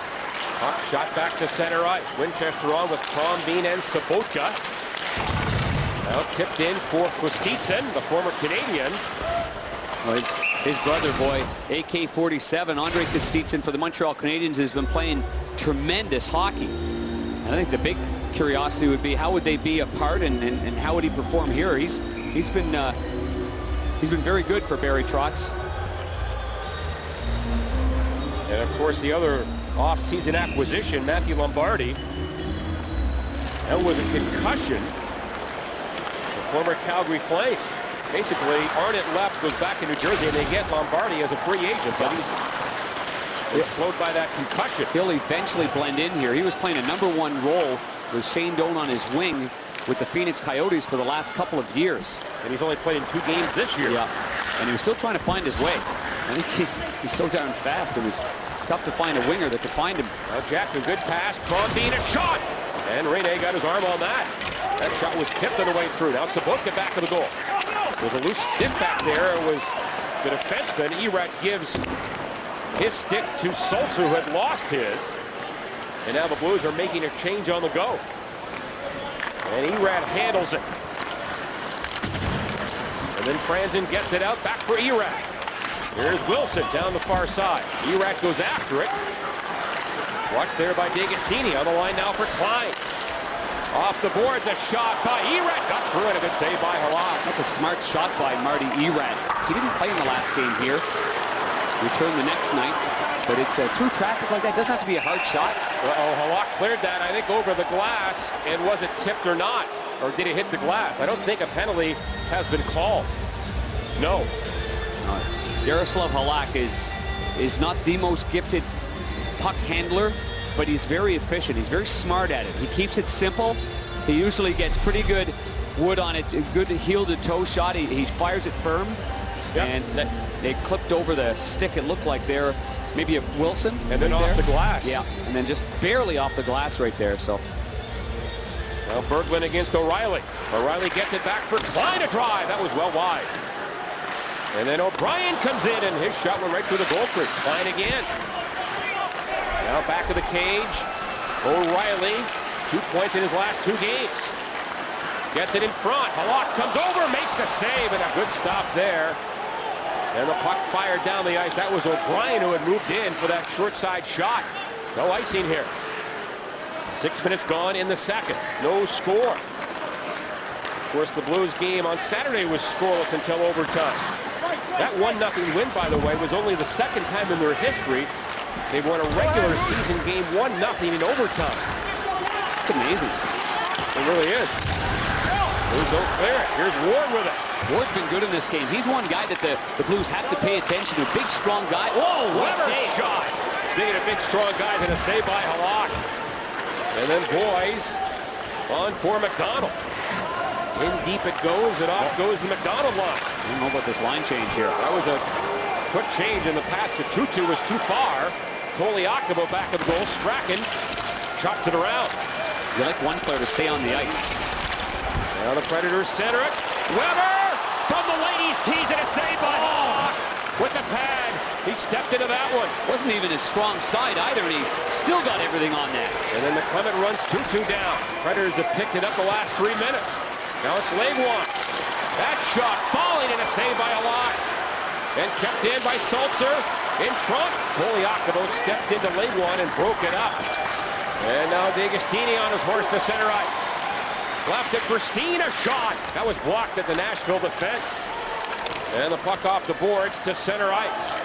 Puck shot back to center ice. Winchester on with Crombeen and Sobotka. Now tipped in for Kostitsin, the former Canadian. Well, his brother boy, AK-47, Andre Kostitsin for the Montreal Canadiens, has been playing tremendous hockey. And I think the big curiosity would be how would they be apart, and how would he perform here? He's been very good for Barry Trotz. And of course the other off-season acquisition, Matthew Lombardi, and with a concussion, the former Calgary Flame. Basically, Arnott left, goes back in New Jersey, and they get Lombardi as a free agent, but he's slowed by that concussion. He'll eventually blend in here. He was playing a #1 role with Shane Doan on his wing with the Phoenix Coyotes for the last couple of years. And he's only played in 2 games this year. Yeah, and he was still trying to find his way. I think he's so darn fast. It was tough to find a winger that could find him. Now Jackman, good pass. Crombeen, a shot. And Rinne got his arm on that. That shot was tipped on the way through. Now Sobotka back to the goal. There's a loose stick back there. It was the defenseman. Erat gives his stick to Sulzer, who had lost his. And now the Blues are making a change on the go. And Erad handles it. And then Franzen gets it out, back for Erad. Here's Wilson down the far side. Erad goes after it. Watched there by D'Agostini. On the line now for Klein. Off the boards, a shot by Erad. Got through it, a good save by Halak. That's a smart shot by Marty Erad. He didn't play in the last game here. Returned the next night. But it's through traffic like that. Doesn't have to be a hard shot. Halak cleared that, I think, over the glass. And was it tipped or not? Or did it hit the glass? I don't think a penalty has been called. No. Jaroslav Halak is not the most gifted puck handler, but he's very efficient. He's very smart at it. He keeps it simple. He usually gets pretty good wood on it, a good heel-to-toe shot. He fires it firm. Yep. And they clipped over the stick, it looked like there. Maybe a Wilson. And then off the glass. Yeah, and then just barely off the glass right there. So now Berglund against O'Reilly. O'Reilly gets it back for Klein to drive. That was well wide. And then O'Brien comes in, and his shot went right through the goal crease. Klein again. Now back of the cage. O'Reilly, 2 points in his last 2 games. Gets it in front. Halak comes over, makes the save, and a good stop there. And the puck fired down the ice. That was O'Brien who had moved in for that short side shot. No icing here. 6 minutes gone in the second. No score. Of course, the Blues game on Saturday was scoreless until overtime. That 1-0 win, by the way, was only the second time in their history they've won a regular season game 1-0 in overtime. It's amazing. It really is. Blues don't clear it. Here's Ward with it. Ward's been good in this game. He's one guy that the Blues have to pay attention to. Big, strong guy. Whoa, what a save. Shot. Being a big, strong guy, then a save by Halak. And then Boys on for McDonald. In deep it goes, and off goes the McDonald line. I don't know about this line change here. That was a quick change, and the pass to Tutu was too far. Koliakovo back of the goal. Strachan chops it around. You like one player to stay on the ice. Now the Predators center it. Weber from the ladies' tees, and a save by Halak with the pad. He stepped into that one. Wasn't even his strong side either, and he still got everything on that. And then McClement runs 2-2 down. Predators have picked it up the last 3 minutes. Now it's Legwand. That shot falling, and a save by Halak. And kept in by Sulzer. In front, Koliakovo stepped into Legwand and broke it up. And now D'Agostini on his horse to center ice. Left it for Steen, a shot. That was blocked at the Nashville defense. And the puck off the boards to center ice.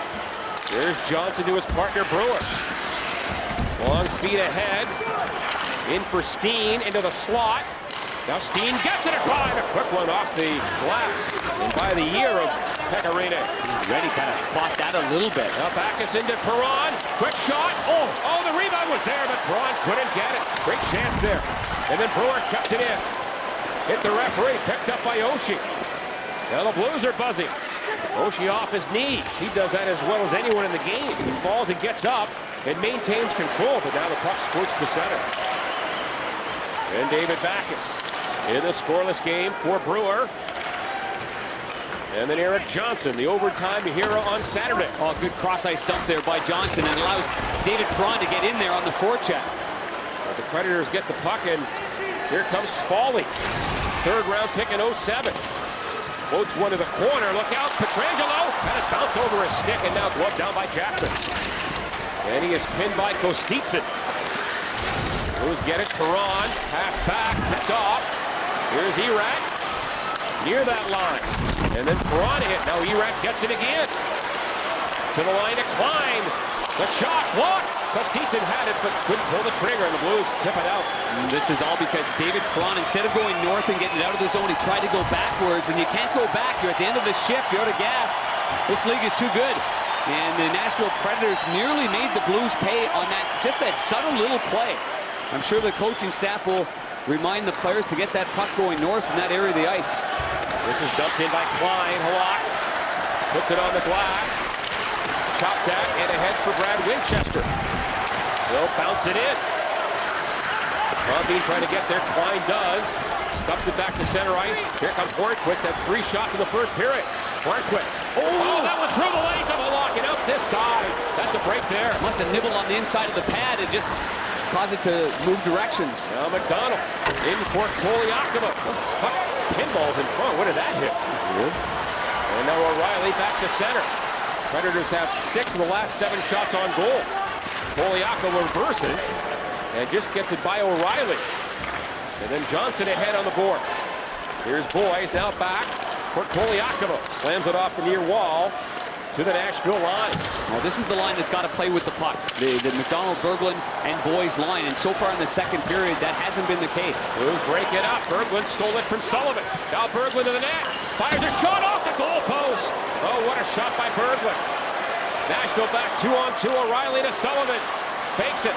Here's Johnson to his partner Brewer. Long feet ahead. In for Steen, into the slot. Now Steen gets it, a drive, a quick one off the glass. And by the year of Pecorine. Reddy kind of fought that a little bit. Now Backus into Perron. Quick shot. Oh, the rebound was there, but Perron couldn't get it. Great chance there. And then Brewer kept it in. Hit the referee, picked up by Oshie. Now the Blues are buzzing. Oshie off his knees. He does that as well as anyone in the game. He falls and gets up and maintains control, but now the puck squirts to center. And David Backus in the scoreless game for Brewer. And then Eric Johnson, the overtime hero on Saturday. Oh, good cross-ice dump there by Johnson, and allows David Perron to get in there on the forecheck. But the Predators get the puck, and here comes Spaulding. Third-round pick in 07. Floats one to the corner. Look out, Pietrangelo. Had it bounce over his stick, and now gloved down by Jackman. And he is pinned by Kostitsin. Blues get it. Perron. Pass back. Picked off. Here's Erad. Near that line. And then Perron hit. Now Erad gets it again. To the line to Klein. The shot blocked. Kostitsin had it, but couldn't pull the trigger, and the Blues tip it out. And this is all because David Perron, instead of going north and getting it out of the zone, he tried to go backwards, and you can't go back. You're at the end of the shift. You're out of gas. This league is too good. And the Nashville Predators nearly made the Blues pay on that, just that subtle little play. I'm sure the coaching staff will remind the players to get that puck going north in that area of the ice. This is dumped in by Klein. Halak puts it on the glass. Chopped that and ahead for Brad Winchester. He'll bounce it in. Bean trying to get there. Klein does. Stuffs it back to center ice. Here comes Hornquist. Had 3 shots in the first period. Hornquist. Oh, that one through the legs of Halak and out this side. That's a break there. Must have nibbled on the inside of the pad and just cause it to move directions. Now McDonald in for Koliakova. Puck pinballs in front. What did that hit? And now O'Reilly back to center. Predators have 6 of the last 7 shots on goal. Koliakova reverses and just gets it by O'Reilly. And then Johnson ahead on the boards. Here's Boys now back for Koliakova. Slams it off the near wall to the Nashville line. Well, this is the line that's got to play with the puck. The McDonald, Berglund, and Boys line. And so far in the second period, that hasn't been the case. Blues break it up. Berglund stole it from Sullivan. Now Berglund to the net. Fires a shot off the goal post. Oh, what a shot by Berglund. Nashville back 2-on-2. O'Reilly to Sullivan. Fakes it.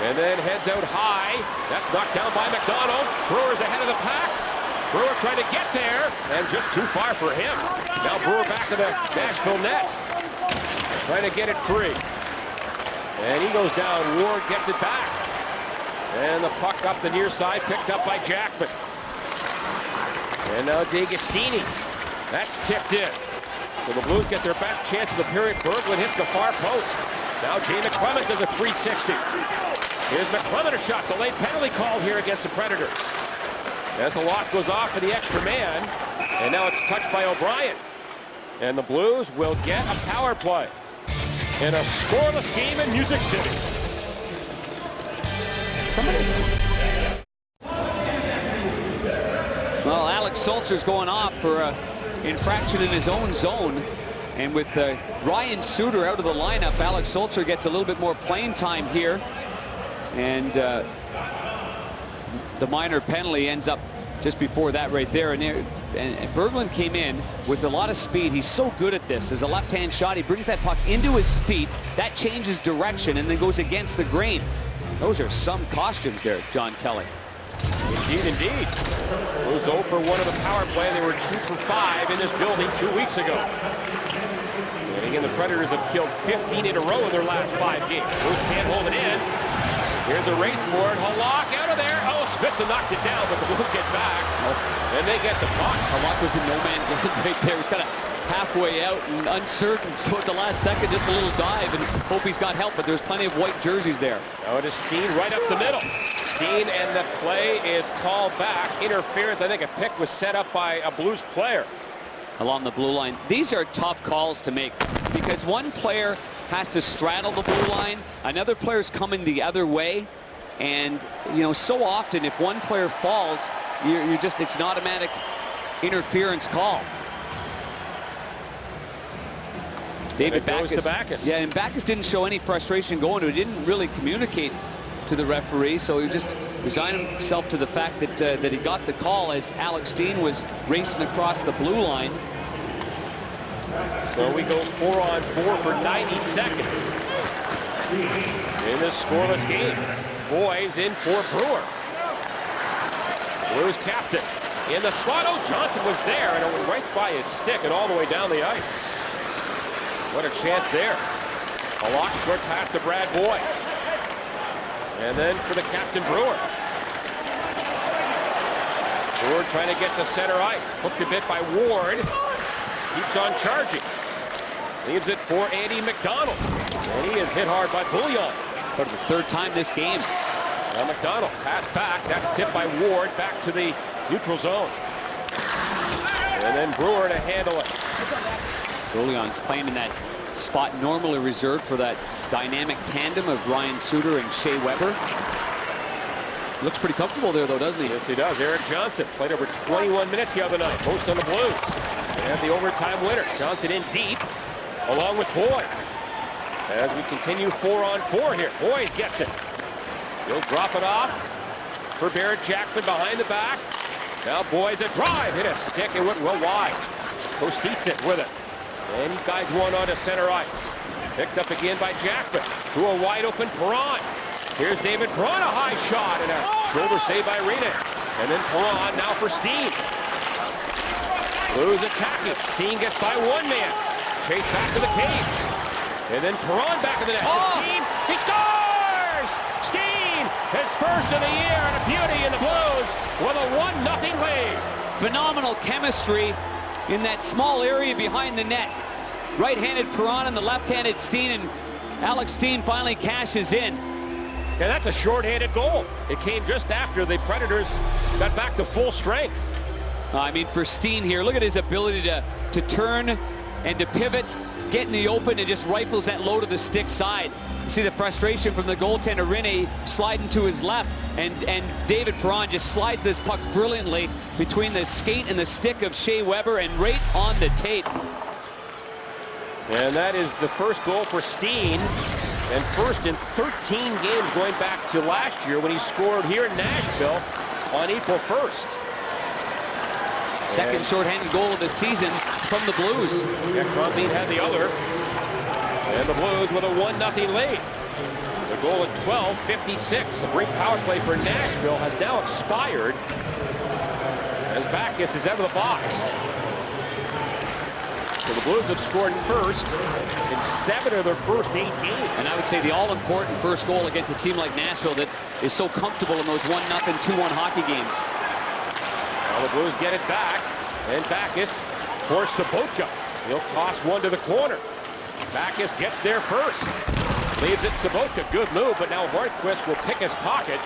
And then heads out high. That's knocked down by McDonald. Brewer's ahead of the pack. Brewer trying to get there, and just too far for him. Now Brewer back to the Nashville net. Trying to get it free. And he goes down. Ward gets it back. And the puck up the near side, picked up by Jackman. And now D'Agostini. That's tipped in. So the Blues get their best chance of the period. Berglund hits the far post. Now Jay McClement does a 360. Here's McClement, a shot. Delayed penalty call here against the Predators. As a lock goes off for the extra man. And now it's touched by O'Brien. And the Blues will get a power play in a scoreless game in Music City. Well, Alex Sulzer's going off for an infraction in his own zone. And with Ryan Suter out of the lineup, Alex Sulzer gets a little bit more playing time here. And the minor penalty ends up just before that right there. And Berglund came in with a lot of speed. He's so good at this. As a left-hand shot, he brings that puck into his feet. That changes direction and then goes against the grain. Those are some costumes there, John Kelly. Indeed, indeed. Blues 0 for 1 of the power play. They were 2 for 5 in this building 2 weeks ago. And again, the Predators have killed 15 in a row in their last 5 games. Blues can't hold it in. Here's a race for it. Halak out of there. Oh, Smithson knocked it down, but the Blues get back. And they get the puck. Halak was in no man's land right there. He's kind of halfway out and uncertain. So at the last second, just a little dive and hope he's got help. But there's plenty of white jerseys there. Now it is Steen right up the middle. Steen, and the play is called back. Interference. I think a pick was set up by a Blues player along the blue line. These are tough calls to make because one player has to straddle the blue line, another player's coming the other way, and you know, so often if one player falls, you're just, it's an automatic interference call. David Backes. Yeah, and Backes didn't show any frustration going to it. He didn't really communicate to the referee, so he just resigned himself to the fact that that he got the call as Alex Steen was racing across the blue line. So we go 4-on-4 for 90 seconds in this scoreless game. Boys in for Brewer. Blues captain in the slot. Oh, Johnson was there, and it went right by his stick and all the way down the ice. What a chance there. A lock short pass to Brad Boys. And then for the captain, Brewer. Brewer trying to get to center ice. Hooked a bit by Ward. Keeps on charging. Leaves it for Andy McDonald. And he is hit hard by Bouillon. For the third time this game. Now McDonald, pass back. That's tipped by Ward back to the neutral zone. And then Brewer to handle it. Bouillon's playing in that spot normally reserved for that dynamic tandem of Ryan Suter and Shea Weber. Looks pretty comfortable there, though, doesn't he? Yes, he does. Eric Johnson played over 21 minutes the other night, most on the Blues. They have the overtime winner. Johnson in deep, along with Boys. As we continue 4-on-4 here. Boys gets it. He'll drop it off for Barrett Jackman behind the back. Now Boys a drive, hit a stick, and went well wide. Kostitz it with it. And he guides one onto center ice. Picked up again by Jackman. To a wide open Perron. Here's David Perron, a high shot, and a shoulder save by Rene. And then Perron now for Steen. Blues attacking. Steen gets by one man. Chase back to the cage. And then Perron back in the net. Steen, he scores! Steen, his first of the year, and a beauty in the Blues with a 1-0 lead. Phenomenal chemistry in that small area behind the net. Right-handed Perron and the left-handed Steen, and Alex Steen finally cashes in. And that's a short-handed goal. It came just after the Predators got back to full strength. I mean, for Steen here, look at his ability to turn and to pivot, get in the open, and just rifles that low to the stick side. You see the frustration from the goaltender, Rinne, sliding to his left, and David Perron just slides this puck brilliantly between the skate and the stick of Shea Weber, and right on the tape. And that is the first goal for Steen, and first in 13 games going back to last year when he scored here in Nashville on April 1st. Second shorthanded goal of the season from the Blues. Yeah, Crombeen had the other. And the Blues with a 1-0 lead. The goal at 12:56. The great power play for Nashville has now expired as Backes is out of the box. So the Blues have scored first in 7 of their first 8 games. And I would say the all-important first goal against a team like Nashville that is so comfortable in those 1-0, 2-1 hockey games. Now the Blues get it back, and Backes for Sobotka. He'll toss one to the corner. Backes gets there first. Leaves it Sobotka. Good move, but now Hornquist will pick his pocket,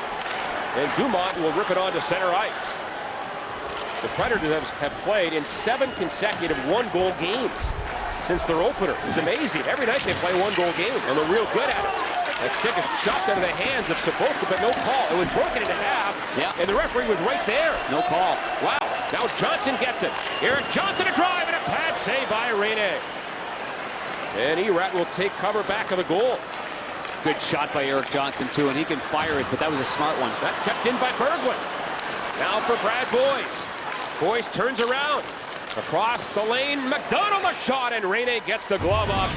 and Dumont will rip it onto center ice. The Predators have played in 7 consecutive one-goal games since their opener. It's amazing. Every night they play one-goal games, and they're real good at it. That stick is chopped out of the hands of Sobotka, but no call. It was broken into half, and the referee was right there. No call. Wow. Now Johnson gets it. Erik Johnson a drive, and a pad save by Rinne. And Erat will take cover back of the goal. Good shot by Erik Johnson, too, and he can fire it, but that was a smart one. That's kept in by Berglund. Now for Brad Boyce. Boyce turns around. Across the lane, McDonald a shot, and Rinne gets the glove up,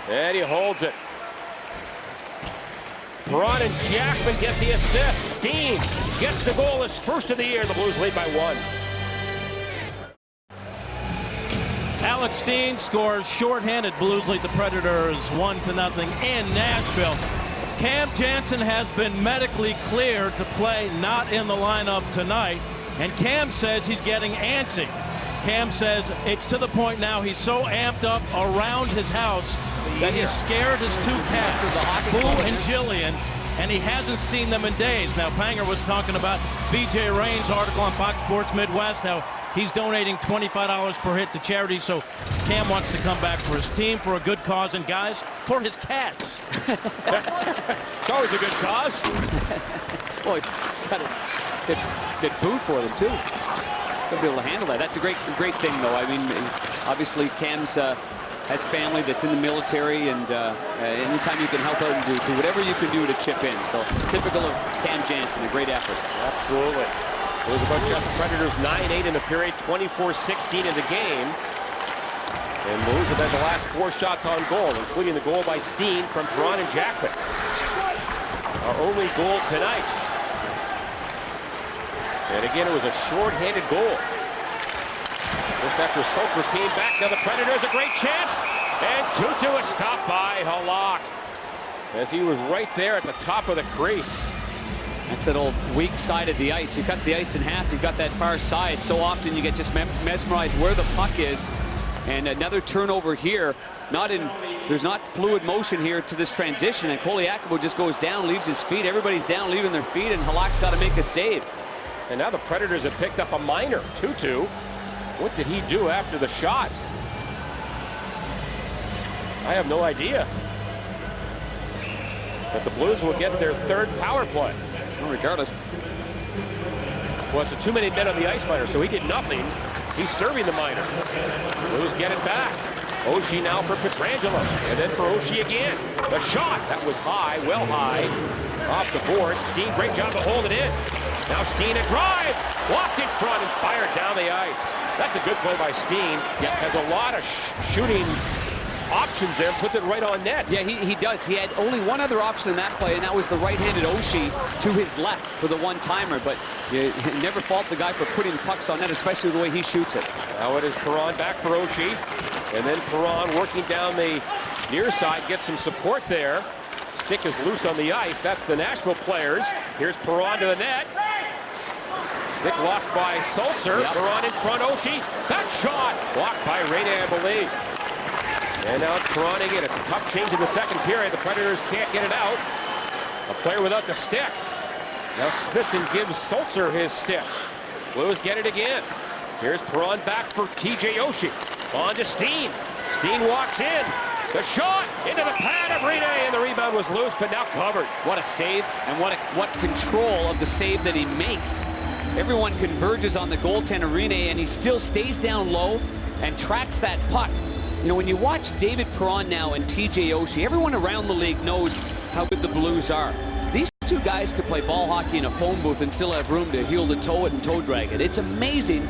and he holds it. Perron and Jackman get the assist. Steen gets the goal, his first of the year. The Blues lead by 1. Alex Steen scores shorthanded. Blues lead the Predators 1-0 in Nashville. Cam Janssen has been medically cleared to play, not in the lineup tonight. And Cam says he's getting antsy. Cam says it's to the point now he's so amped up around his house that he's scared his 2 cats, Boo and Jillian, and he hasn't seen them in days. Now, Panger was talking about B.J. Rain's article on Fox Sports Midwest, how he's donating $25 per hit to charity, so Cam wants to come back for his team, for a good cause, and guys, for his cats. It's always a good cause. Boy, it's got to get food for them, too. They'll be able to handle that. That's a great thing, though. I mean, obviously, Cam's has family that's in the military, and anytime you can help out and do whatever you can do to chip in. So typical of Cam Janssen, a great effort. Absolutely. It was about just the Predators 9-8 in the period, 24-16 in the game. And Blues have had the last 4 shots on goal, including the goal by Steen from Perron and Jackman. Our only goal tonight. And again, it was a short-handed goal. Just after Sultra came back, now the Predators a great chance. And 2-2 is stopped by Halak, as he was right there at the top of the crease. That's that old weak side of the ice. You cut the ice in half, you've got that far side. So often you get just mesmerized where the puck is. And another turnover here. There's not fluid motion here to this transition. And Koliakovo just goes down, leaves his feet. Everybody's down, leaving their feet, and Halak's got to make a save. And now the Predators have picked up a minor, 2-2. What did he do after the shot? I have no idea. But the Blues will get their 3rd power play. Well, regardless. Well, it's a 2-minute men on the ice minor, so he did nothing. He's serving the minor. Blues get it back. Oshie now for Pietrangelo, and then for Oshie again. The shot, that was high, well high. Off the board, Steen, great job to hold it in. Now Steen a drive, blocked in front and fired down the ice. That's a good play by Steen. Yeah, has a lot of shooting options there, puts it right on net. Yeah, he does. He had only one other option in that play, and that was the right-handed Oshie to his left for the one-timer. But you never fault the guy for putting pucks on net, especially the way he shoots it. Now it is Perron back for Oshie. And then Perron working down the near side, gets some support there. Stick is loose on the ice. That's the Nashville players. Here's Perron to the net. Stick lost by Sulzer. Yep. Perron in front, Oshie. That shot blocked by Rinne, I believe. And now it's Perron again. It's a tough change in the second period. The Predators can't get it out. A player without the stick. Now Smithson gives Sulzer his stick. Blues get it again. Here's Perron back for TJ Oshie. On to Steen. Steen walks in. The shot into the pad of Rene, and the rebound was loose, but now covered. What a save, and what control of the save that he makes. Everyone converges on the goaltender, Rene, and he still stays down low and tracks that puck. You know, when you watch David Perron now and TJ Oshie, everyone around the league knows how good the Blues are. These two guys could play ball hockey in a phone booth and still have room to heel to toe it and toe drag it. It's amazing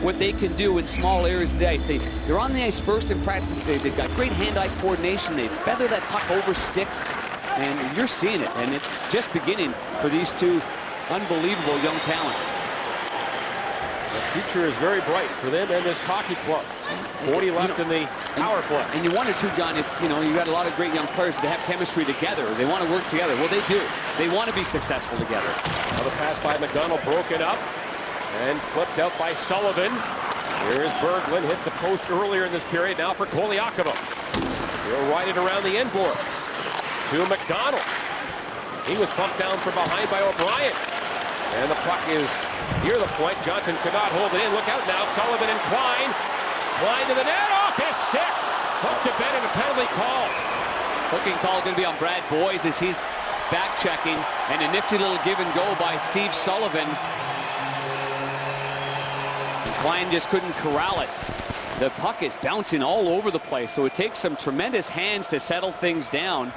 what they can do in small areas of the ice. They're on the ice first in practice. They've got great hand-eye coordination. They feather that puck over sticks, and you're seeing it. And it's just beginning for these two unbelievable young talents. The future is very bright for them and this hockey club. 40 left in the power play. And you wonder too, John, if you got a lot of great young players that have chemistry together. They want to work together. Well, they do. They want to be successful together. Now the pass by McDonald broken up and flipped out by Sullivan. Here's Berglund, hit the post earlier in this period. Now for Koliakovo. He'll ride it around the end boards to McDonald. He was pumped down from behind by O'Brien. And the puck is near the point. Johnson could not hold it in. Look out now. Sullivan and Klein. Klein to the net. Off his stick. Hooked to bed and a penalty called. Hooking call going to be on Brad Boyes as he's back checking. And a nifty little give and go by Steve Sullivan. Klein just couldn't corral it. The puck is bouncing all over the place. So it takes some tremendous hands to settle things down.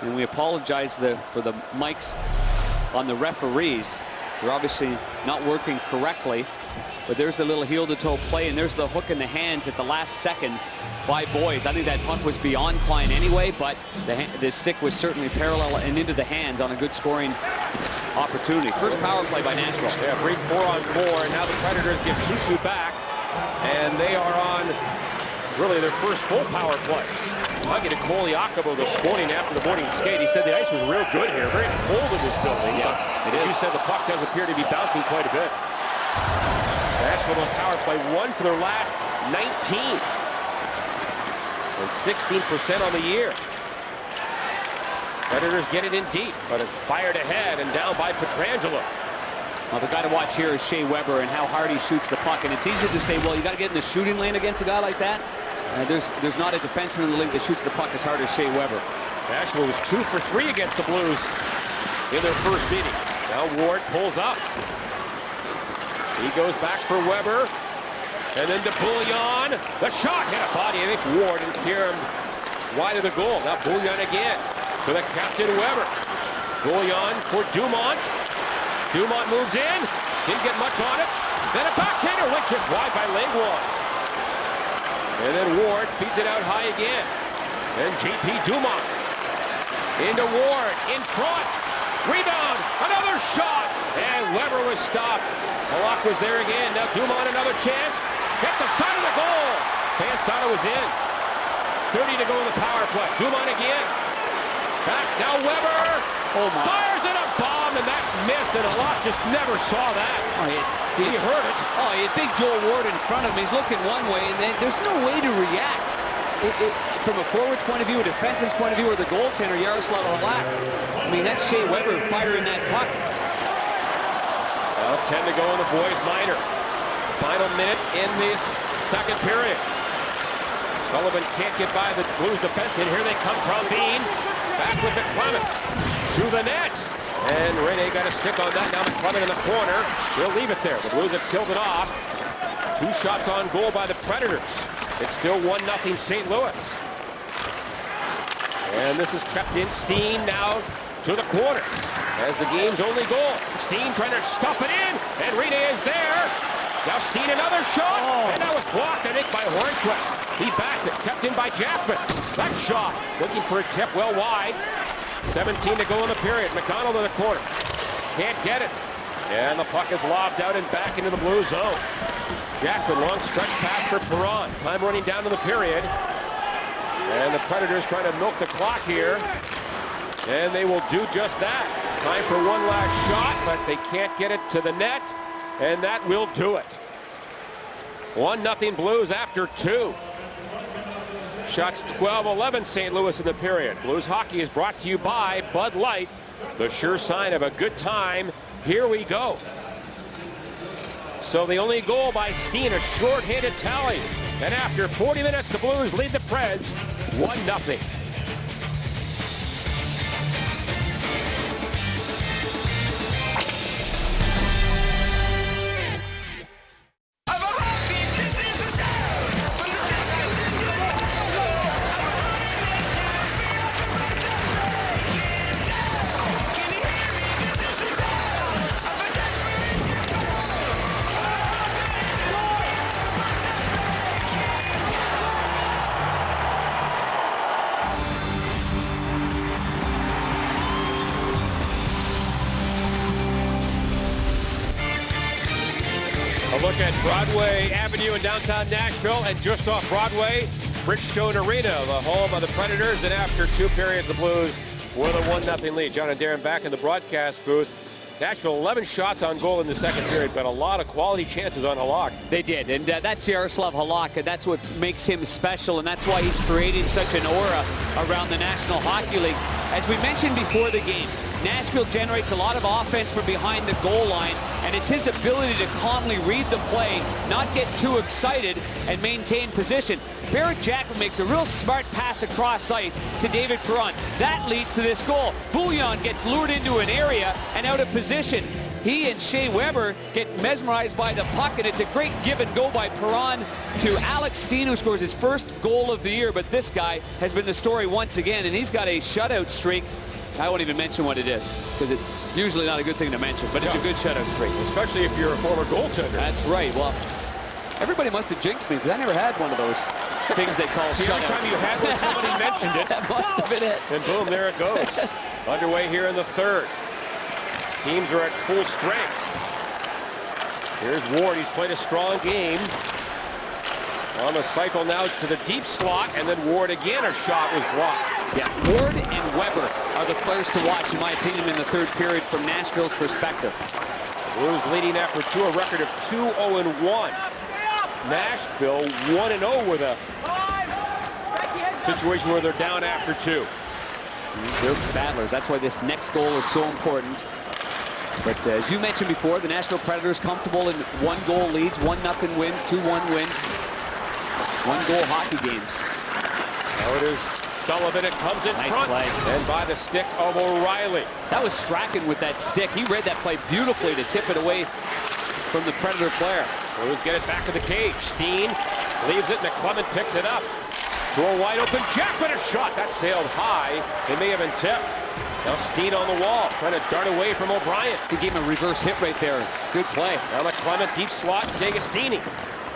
And we apologize for the mics on the referees. They're obviously not working correctly, but there's the little heel-to-toe play, and there's the hook in the hands at the last second by Boyes. I think that puck was beyond Klein anyway, but the stick was certainly parallel and into the hands on a good scoring opportunity. First power play by Nashville. Yeah, brief 4-on-4, and now the Predators get 2-2 back, and they are on really their first full power play. Talking to Koliakovo this morning after the morning skate, he said the ice was real good here. Very cold in this building. Yeah, but as you said, the puck does appear to be bouncing quite a bit. Nashville on power play, 1 for their last 19. And 16% on the year. Predators get it in deep, but it's fired ahead and down by Pietrangelo. Well, the guy to watch here is Shea Weber and how hard he shoots the puck. And it's easy to say, well, you got to get in the shooting lane against a guy like that. There's not a defenseman in the league that shoots the puck as hard as Shea Weber. Nashville was 2 for 3 against the Blues in their first meeting. Now Ward pulls up. He goes back for Weber. And then to Bouillon. The shot hit a body. I think Ward and Kieran wide of the goal. Now Bouillon again to the captain Weber. Bouillon for Dumont. Dumont moves in. Didn't get much on it. Then a backhander went just wide by Langlois. And then Ward feeds it out high again. And J.P. Dumont. Into Ward. In front. Rebound. Another shot. And Weber was stopped. Halak was there again. Now Dumont another chance. Hit the side of the goal. Fans thought it was in. 30 to go in the power play. Dumont again. Back. Now Weber. Oh my. Fires in a bomb, and that missed, and Halak just never saw that. Oh, he heard it. Oh, he had big Joel Ward in front of him. He's looking one way, and then there's no way to react. From a forward's point of view, a defensive's point of view, or the goaltender, Yaroslav Halak. I mean, that's Shea Weber firing that puck. Well, 10 to go in the boys' minor. Final minute in this second period. Sullivan can't get by the Blues defense, and here they come. Trombine back with McClement to the net. And Rene got a stick on that. Now McClement in the corner. He'll leave it there. The Blues have killed it off. 2 shots on goal by the Predators. It's still 1-0 St. Louis. And this is kept in. Steen now to the corner as the game's only goal. Steen trying to stuff it in, and Rene is there. Now Steen another shot, and that was blocked, I think, by Hornquist. He bats it, kept in by Jackman. That shot, looking for a tip well wide. 17 to go in the period. McDonald in the corner. Can't get it. And the puck is lobbed out and back into the blue zone. Jackman, long stretch pass for Perron. Time running down to the period. And the Predators trying to milk the clock here. And they will do just that. Time for one last shot, but they can't get it to the net. And that will do it. 1-0 Blues after 2. Shots 12-11 St. Louis in the period. Blues hockey is brought to you by Bud Light. The sure sign of a good time. Here we go. So the only goal by Steen, a short-handed tally. And after 40 minutes, the Blues lead the Preds 1-0. A look at Broadway Avenue in downtown Nashville, and just off Broadway, Bridgestone Arena, the home of the Predators, and after 2 periods, the Blues with a 1-0 lead. John and Darren back in the broadcast booth. Nashville 11 shots on goal in the second period, but a lot of quality chances on Halak. They did, and that's Yaroslav Halak, and that's what makes him special, and that's why he's creating such an aura around the National Hockey League. As we mentioned before the game, Nashville generates a lot of offense from behind the goal line, and it's his ability to calmly read the play, not get too excited, and maintain position. Barrett Jackman makes a real smart pass across ice to David Perron. That leads to this goal. Bouillon gets lured into an area and out of position. He and Shea Weber get mesmerized by the puck, and it's a great give and go by Perron to Alex Steen, who scores his first goal of the year. But this guy has been the story once again, and he's got a shutout streak. I won't even mention what it is, because it's usually not a good thing to mention, but it's a good shutout streak. Especially if you're a former goaltender. That's right. Well, everybody must have jinxed me, because I never had one of those things they call shutouts. Every time you had one, somebody mentioned it. That must have been it. And boom, there it goes. Underway here in the third. Teams are at full strength. Here's Ward. He's played a strong game. On the cycle now to the deep slot, and then Ward again. A shot was blocked. Yeah, Ward and Weber are the players to watch, in my opinion, in the third period from Nashville's perspective. The Blues leading after 2, a record of 2-0-1. Nashville 1-0 with a situation where they're down after 2. They're battlers. That's why this next goal is so important. But as you mentioned before, the Nashville Predators comfortable in 1-goal leads, 1-0 wins, 2-1 wins, 1-goal hockey games. Now it is Sullivan. It comes in front. Play. And by the stick of O'Reilly. That was Strachan with that stick. He read that play beautifully to tip it away from the Predator player. Blues get it back to the cage. Steen leaves it. McClement picks it up. To a wide open Jackman. A shot. That sailed high. It may have been tipped. Now Steen on the wall, trying to dart away from O'Brien. He gave him a reverse hit right there. Good play. Now McClement, deep slot, D'Agostini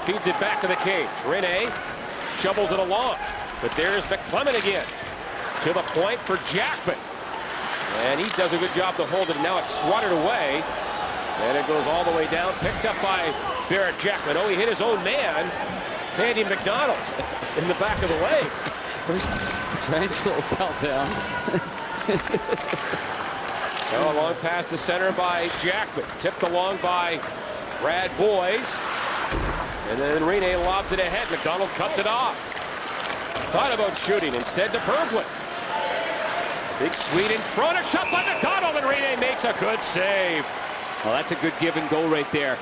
feeds it back to the cage. Rene shovels it along, but there's McClement again. To the point for Jackman. And he does a good job to hold it, and now it's swatted away. And it goes all the way down, picked up by Barrett Jackman. Oh, he hit his own man, Andy McDonald, in the back of the leg. First, Petrangelo fell down. Now a long pass to center by Jackman. Tipped along by Brad Boyes. And then Rene lobs it ahead. McDonald cuts it off. Thought about shooting. Instead to Berglund. Big Swede in front. A shot by McDonald, and Rene makes a good save. Well, that's a good give and go right there.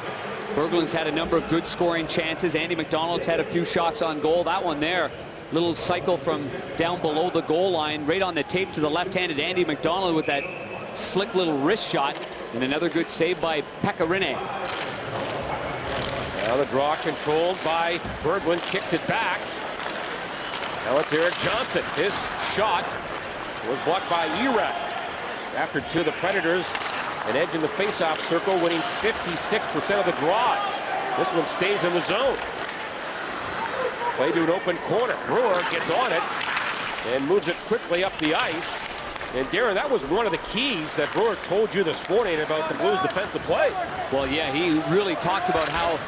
Berglund's had a number of good scoring chances. Andy McDonald's had a few shots on goal. That one there. Little cycle from down below the goal line, right on the tape to the left-handed Andy McDonald with that slick little wrist shot, and another good save by Pekka Rinne. Now the draw controlled by Berglund, kicks it back. Now it's Eric Johnson. His shot was blocked by Erat. After 2, the Predators an edge in the face-off circle, winning 56% of the draws. This one stays in the zone. Play to an open corner. Brewer gets on it and moves it quickly up the ice. And Darren, that was one of the keys that Brewer told you this morning about the Blues' defensive play. Well, yeah, he really talked about how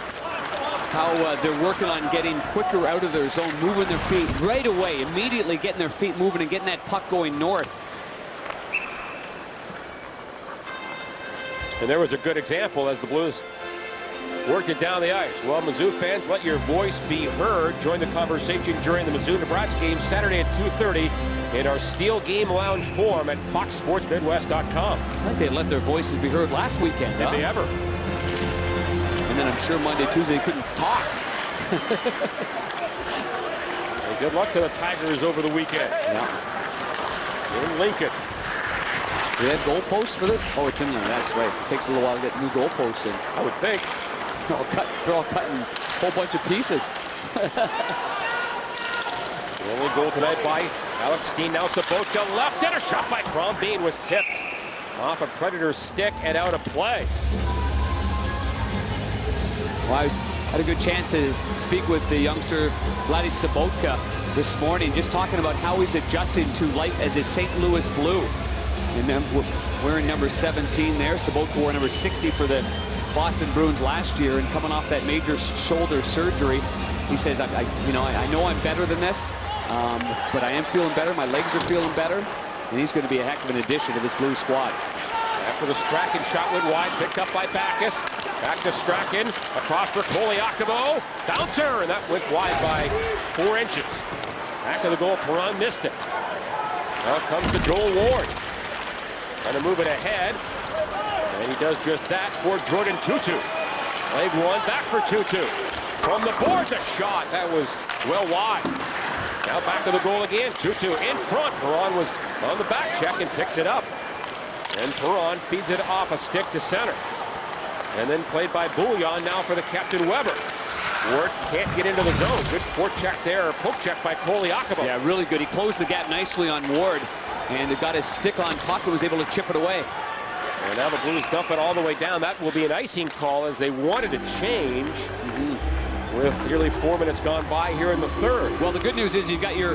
they're working on getting quicker out of their zone, moving their feet right away, immediately getting their feet moving and getting that puck going north. And there was a good example as the Blues worked it down the ice. Well, Mizzou fans, let your voice be heard. Join the conversation during the Mizzou-Nebraska game Saturday at 2:30 in our Steel Game Lounge forum at foxsportsmidwest.com. I think they let their voices be heard last weekend. Did they ever? And then I'm sure Monday, Tuesday they couldn't talk. Hey, good luck to the Tigers over the weekend. Yeah. In Lincoln. Do they have goalposts for this? Oh, it's in there. That's right. It takes a little while to get new goalposts in. I would think. They're all cut in a whole bunch of pieces. The only goal tonight by Alex Steen. Now Sabotka left, and a shot by Crombeen was tipped off a Predator's stick and out of play. Well, I had a good chance to speak with the youngster Vladdy Sabotka this morning, just talking about how he's adjusting to life as a St. Louis Blue. And then wearing number 17 there. Sabotka wore number 60 for the Boston Bruins last year, and coming off that major shoulder surgery, he says, I know I'm better than this, but I am feeling better. My legs are feeling better, and he's going to be a heck of an addition to this Blue squad. After the Strachan shot went wide, picked up by Backus. Back to Strachan, across for Koliakovo. Bouncer, and that went wide by 4 inches. Back of the goal, Perron missed it. Now comes to Joel Ward. Trying to move it ahead. And he does just that for Jordan Tutu. Leg one, back for Tutu. From the boards, a shot. That was well wide. Now back to the goal again. Tutu in front. Perron was on the back check and picks it up. And Perron feeds it off a stick to center. And then played by Bouillon now for the captain Weber. Ward can't get into the zone. Good forecheck there, or poke check by Koliakovo. Yeah, really good. He closed the gap nicely on Ward, and it got his stick on puck and was able to chip it away. And now the Blues dump it all the way down. That will be an icing call as they wanted to change with nearly 4 minutes gone by here in the third. Well, the good news is you've got your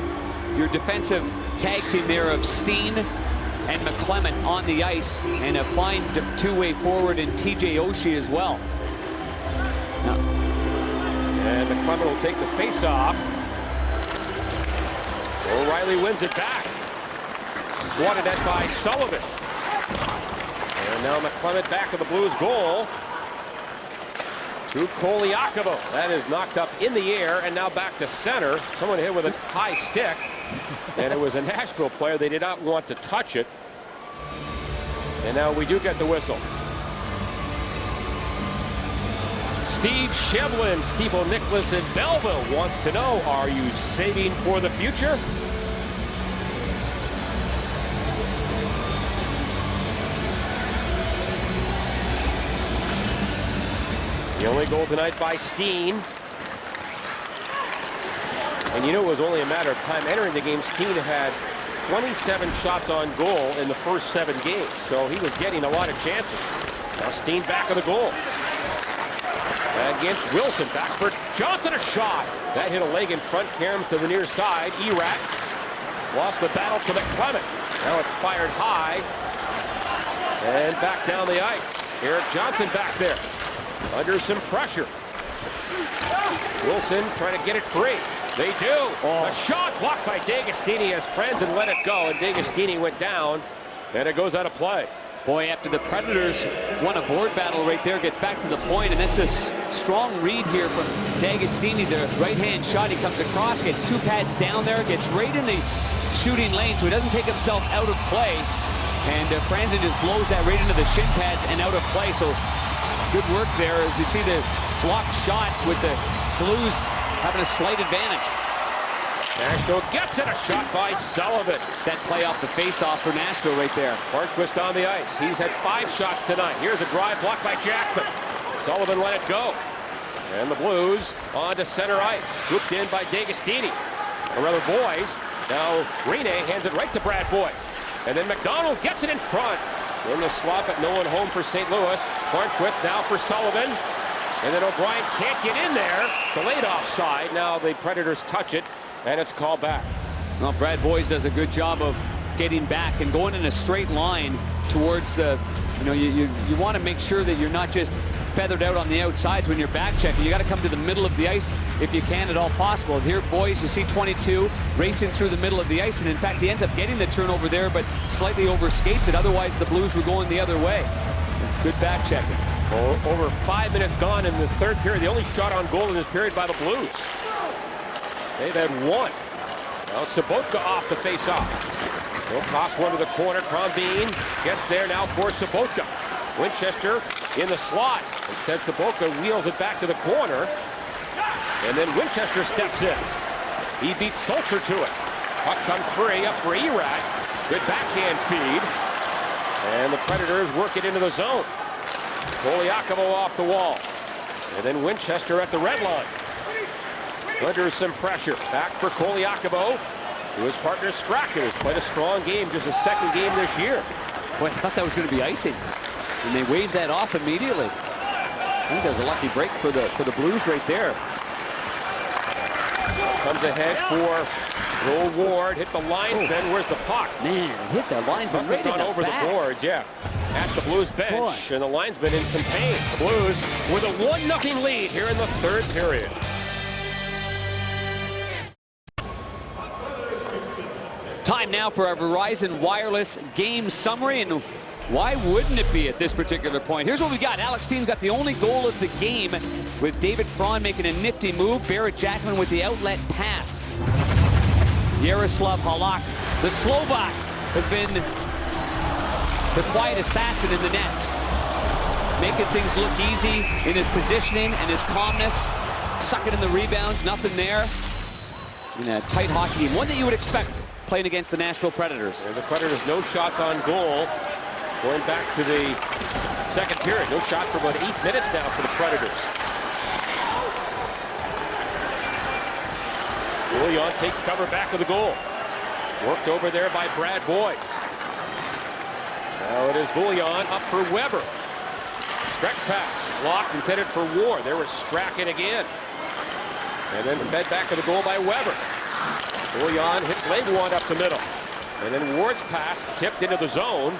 defensive tag team there of Steen and McClement on the ice, and a fine two-way forward in TJ Oshie as well. And McClement will take the face-off. O'Reilly wins it back. Swatted at by Sullivan. And now McClement back of the Blues goal to Koliakovo. That is knocked up in the air and now back to center. Someone hit with a high stick. And it was a Nashville player. They did not want to touch it. And now we do get the whistle. Steve Shevlin, Stifel Nicholas in Belleville wants to know, are you saving for the future? The only goal tonight by Steen. And you know, it was only a matter of time entering the game. Steen had 27 shots on goal in the first 7 games, so he was getting a lot of chances. Now Steen back of the goal. Against Wilson, back for Johnson, a shot. That hit a leg in front, caroms to the near side. Erat lost the battle to McClement. Now it's fired high. And back down the ice. Eric Johnson back there. Under some pressure. Wilson trying to get it free. They do. A shot blocked by D'Agostini as friends and let it go. And D'Agostini went down. And it goes out of play. Boy, after the Predators won a board battle right there, gets back to the point, and that's a strong read here from D'Agostini. The right-hand shot, he comes across, gets 2 pads down there, gets right in the shooting lane, so he doesn't take himself out of play. And Franzen just blows that right into the shin pads and out of play. So good work there as you see the blocked shots with the Blues having a slight advantage. Nashville gets it, a shot by Sullivan. Set play off the face-off for Nashville right there. Hornquist on the ice. He's had 5 shots tonight. Here's a drive blocked by Jackman. Sullivan let it go. And the Blues on to center ice. Scooped in by D'Agostini. Or rather, Boys. Now Rene hands it right to Brad Boys. And then McDonald gets it in front. In the slot, but no one home for St. Louis. Hornquist now for Sullivan. And then O'Brien can't get in there. Delayed offside. Now the Predators touch it. And it's called back. Well, Brad Boys does a good job of getting back and going in a straight line towards the, you want to make sure that you're not just feathered out on the outsides when you're back checking. You got to come to the middle of the ice if you can at all possible. Here, Boys, you see 22 racing through the middle of the ice, and in fact, he ends up getting the turnover there, but slightly overskates it. Otherwise, the Blues were going the other way. Good back checking. Over 5 minutes gone in the third period. The only shot on goal in this period by the Blues. They've had one. Now Sobotka off the face-off. He'll toss one to the corner. Crombeen gets there now for Sobotka. Winchester in the slot. Instead, Sobotka wheels it back to the corner. And then Winchester steps in. He beats Sulzer to it. Puck comes free up for Erat. Good backhand feed. And the Predators work it into the zone. Koliakovo off the wall. And then Winchester at the red line. Under some pressure. Back for Koliakovo. To his partner Strachan, who's played a strong game, just his second game this year. Boy, I thought that was going to be icing. And they waved that off immediately. I think that was a lucky break for the Blues right there. Comes ahead for Joel Ward. Hit the linesman. Where's the puck? Man, hit the linesman Must have gone over the boards, yeah. At the Blues bench, and the linesman in some pain. The Blues with a 1-0 lead here in the third period. Time now for our Verizon Wireless game summary, and why wouldn't it be at this particular point? Here's what we got. Alex Steen's got the only goal of the game, with David Perron making a nifty move. Barrett Jackman with the outlet pass. Yaroslav Halak, the Slovak, has been the quiet assassin in the net, making things look easy in his positioning and his calmness, sucking in the rebounds, nothing there. In a tight hockey game, one that you would expect playing against the Nashville Predators. And the Predators, no shots on goal. Going back to the second period. No shot for about 8 minutes now for the Predators. Bouillon takes cover back of the goal. Worked over there by Brad Boyce. Now it is Bouillon up for Weber. Stretch pass blocked, intended for Ward. There was Strachan again. And then fed back of the goal by Weber. Bouillon hits Legwand up the middle. And then Ward's pass tipped into the zone.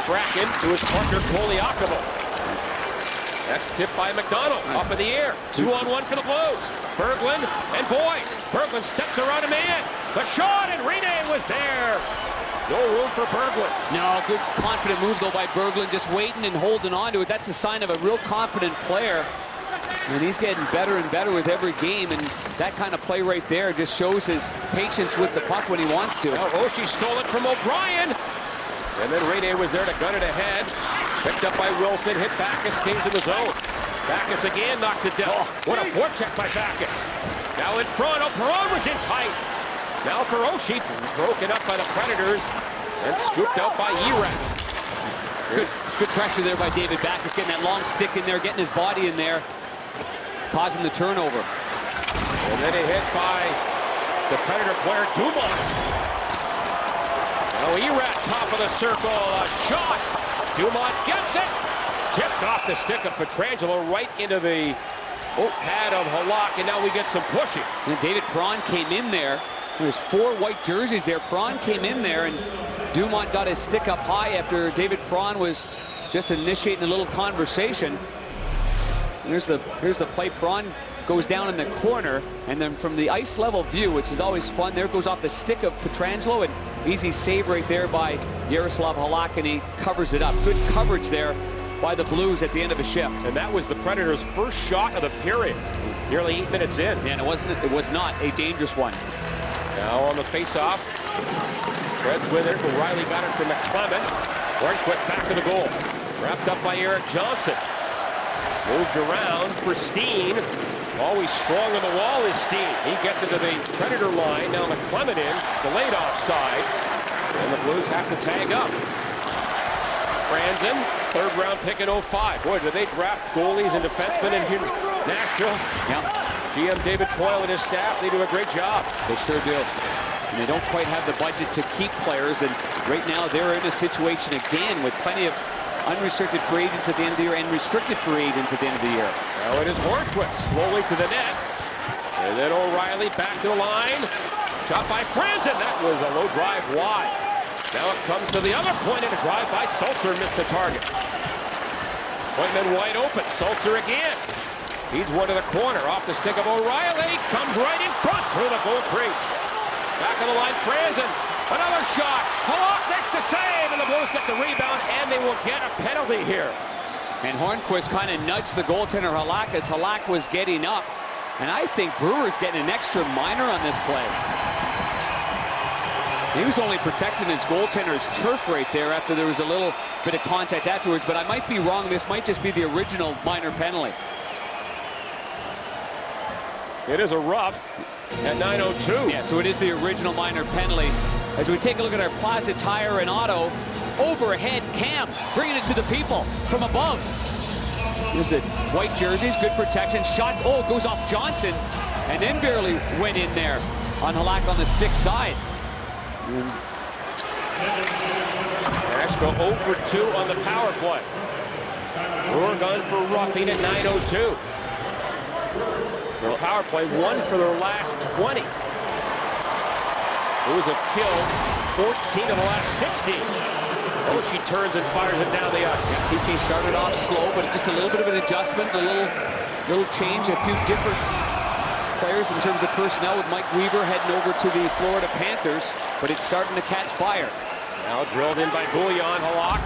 Strachan to his partner Koliakovo. That's tipped by McDonald. Up in the air. 2-on-1 for the Blues. Berglund and Boyce. Berglund steps around a man. The shot, and Rene was there. No room for Berglund. No, good confident move though by Berglund, just waiting and holding on to it. That's a sign of a real confident player. And he's getting better and better with every game, and that kind of play right there just shows his patience with the puck when he wants to. Now Oshie stole it from O'Brien. And then Rene was there to gun it ahead. Picked up by Wilson, hit Backus, stays in the zone. Backus again knocks it down. What a forecheck by Backus. Now in front, Perron was in tight. Now for Oshie, broken up by the Predators and scooped out by Erat. Good pressure there by David Backus, getting that long stick in there, getting his body in there, causing the turnover. And then a hit by the Predator player, Dumont. Now Erat, top of the circle, a shot. Dumont gets it. Tipped off the stick of Pietrangelo right into the pad of Halak, and now we get some pushing. And David Perron came in there. There's 4 white jerseys there. Perron came in there, and Dumont got his stick up high after David Perron was just initiating a little conversation. And here's the play. Perron goes down in the corner, and then from the ice level view, which is always fun, there goes off the stick of Pietrangelo, and easy save right there by Yaroslav Halak, and he covers it up. Good coverage there by the Blues at the end of a shift. And that was the Predators' first shot of the period, nearly 8 minutes in. And it was not a dangerous one. Now on the face-off, Reds with it. O'Reilly got it from McClement. Hornquist back to the goal. Wrapped up by Eric Johnson. Moved around for Steen. Always strong on the wall is Steen. He gets into the Predator line. Now McClement in, delayed offside. And the Blues have to tag up. Franzen, third-round pick in 05. Boy, do they draft goalies and defensemen in here. Nashville. Yep. GM David Coyle and his staff, they do a great job. They sure do. And they don't quite have the budget to keep players, and right now they're in a situation again with plenty of unrestricted free agents at the end of the year and restricted free agents at the end of the year. Now it is Hornquist slowly to the net. And then O'Reilly back to the line. Shot by Franzen. That was a low drive wide. Now it comes to the other point, and a drive by Sulzer missed the target. Pointman wide open. Sulzer again. Feeds one to the corner off the stick of O'Reilly. Comes right in front through the goal crease. Back of the line, Franzen. Another shot. Halak makes the save, and the Blues get the rebound, and they will get a penalty here. And Hornquist kind of nudged the goaltender Halak as Halak was getting up. And I think Brewer's getting an extra minor on this play. He was only protecting his goaltender's turf right there after there was a little bit of contact afterwards, but I might be wrong. This might just be the original minor penalty. It is a rough at 9:02. Yeah, so it is the original minor penalty. As we take a look at our Plaza Tire and Auto, overhead Cam bringing it to the people from above. Here's the white jerseys, good protection. Shot, oh, goes off Johnson, and then barely went in there on Halak on the stick side. Nashville 0 for 2 on the power play. Brewer gone for roughing at 9:02. Their power play 1 for their last 20. Blues have killed 14 of the last 16. Oh, she turns and fires it down the ice. TK started off slow, but just a little bit of an adjustment, a little change, a few different players in terms of personnel with Mike Weaver heading over to the Florida Panthers, but it's starting to catch fire. Now drilled in by Bouillon. Halak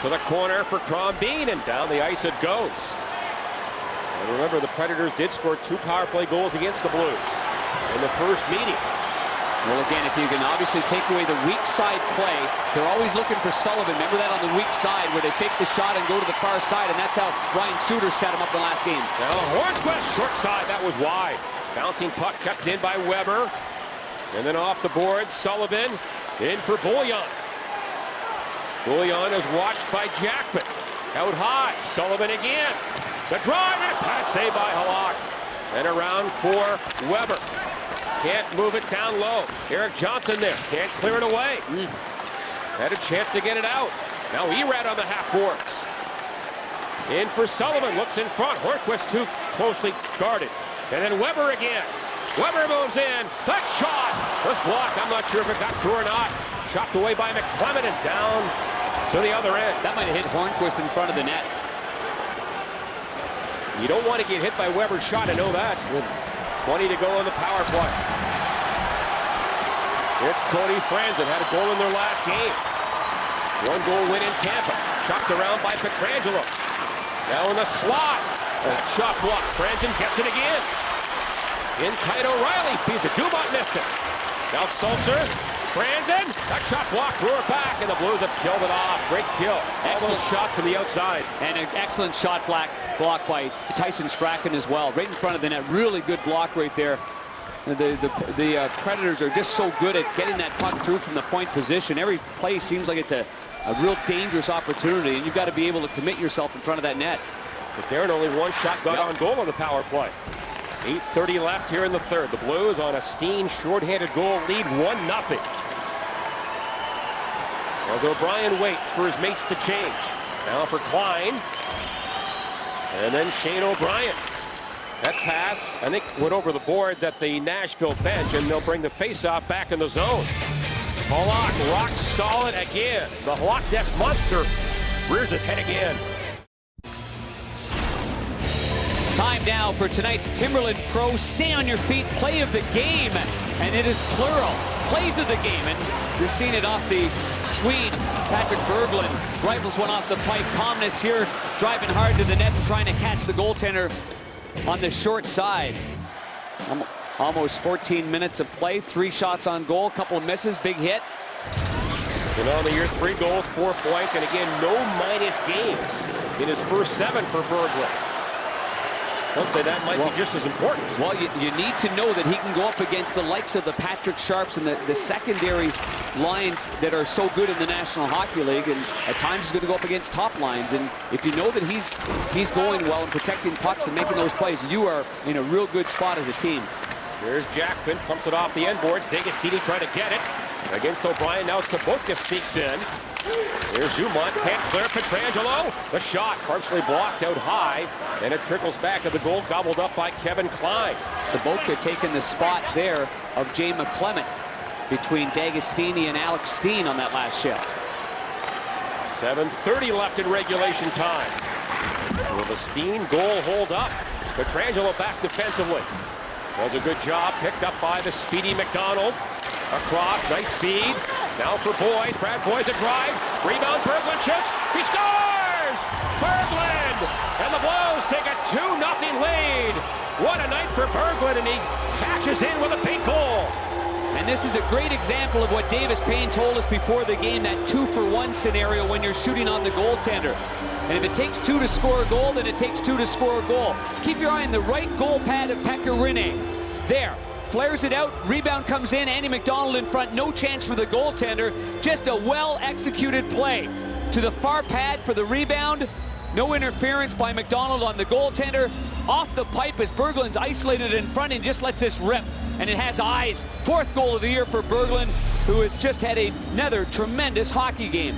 to the corner for Crombeen, and down the ice it goes. And remember, the Predators did score 2 power play goals against the Blues in the first meeting. Well, again, if you can obviously take away the weak side play, they're always looking for Sullivan. Remember that on the weak side where they fake the shot and go to the far side, and that's how Ryan Suter set him up the last game. Now Hornquist, short side, that was wide. Bouncing puck kept in by Weber. And then off the board, Sullivan in for Bouillon. Bouillon is watched by Jackman. Out high, Sullivan again. The drive, and a pad save by Halak. And around for Weber. Can't move it down low. Eric Johnson there. Can't clear it away. Had a chance to get it out. Now Erad on the half boards. In for Sullivan. Looks in front. Hornquist too closely guarded. And then Weber again. Weber moves in. That shot was blocked. I'm not sure if it got through or not. Chopped away by McClement and down to the other end. That might have hit Hornquist in front of the net. You don't want to get hit by Weber's shot. I know that. 20 to go on the power play. It's Cody Franzen, had a goal in their last game. 1 goal win in Tampa. Chopped around by Pietrangelo. Now in the slot. That shot blocked. Franzen gets it again. In tight, O'Reilly feeds it. Dumont missed it. Now Sulzer. Franzen. That shot blocked. Brewer back, and the Blues have killed it off. Great kill. Excellent shot from the outside. And an excellent shot block by Tyson Strachan as well. Right in front of the net. Really good block right there. The Predators are just so good at getting that puck through from the point position. Every play seems like it's a real dangerous opportunity, and you've got to be able to commit yourself in front of that net. But Darren, only 1 shot got on goal on the power play. 8:30 left here in the third. The Blues on a Steen shorthanded goal lead, 1-0. As O'Brien waits for his mates to change. Now for Klein. And then Shane O'Brien. That pass, I think, went over the boards at the Nashville bench, and they'll bring the faceoff back in the zone. Halak, rock solid again. The Halak Death Monster rears his head again. Time now for tonight's Timberland Pro Stay on Your Feet play of the game. And it is plural. Plays of the game. And you're seeing it off the Swede, Patrick Berglund. Rifles one off the pipe. Calmness here, driving hard to the net and trying to catch the goaltender on the short side. Almost 14 minutes of play. 3 shots on goal, a couple of misses, big hit. And on the year, 3 goals, 4 points, and again, no minus games in his first 7 for Berglund. Some say that might be just as important. Well, you need to know that he can go up against the likes of the Patrick Sharps and the secondary lines that are so good in the National Hockey League, and at times he's going to go up against top lines. And if you know that he's going well and protecting pucks and making those plays, you are in a real good spot as a team. Here's Jackman, pumps it off the end boards. D'Agostini trying to get it. Against O'Brien, now Sobotka sneaks in. Here's Dumont, can't clear Pietrangelo. The shot partially blocked out high, and it trickles back to the goal, gobbled up by Kevin Klein. Sobotka taking the spot there of Jay McClement between D'Agostini and Alex Steen on that last shift. 7:30 left in regulation time. Will the Steen goal hold up? Pietrangelo back defensively. Does a good job, picked up by the speedy McDonald. Across, nice feed. Now for Boyd. Brad Boyd's a drive. Rebound, Berglund shoots. He scores! scores! Berglund! And the Blues take a 2-0 lead. What a night for Berglund, and he cashes in with a big goal. And this is a great example of what Davis Payne told us before the game, that 2-for-1 scenario when you're shooting on the goaltender. And if it takes 2 to score a goal, then it takes 2 to score a goal. Keep your eye on the right goal pad of Pekka Rinne. There. Flares it out, rebound comes in, Andy McDonald in front, no chance for the goaltender. Just a well-executed play. To the far pad for the rebound. No interference by McDonald on the goaltender. Off the pipe as Berglund's isolated in front and just lets this rip. And it has eyes. 4th goal of the year for Berglund, who has just had another tremendous hockey game.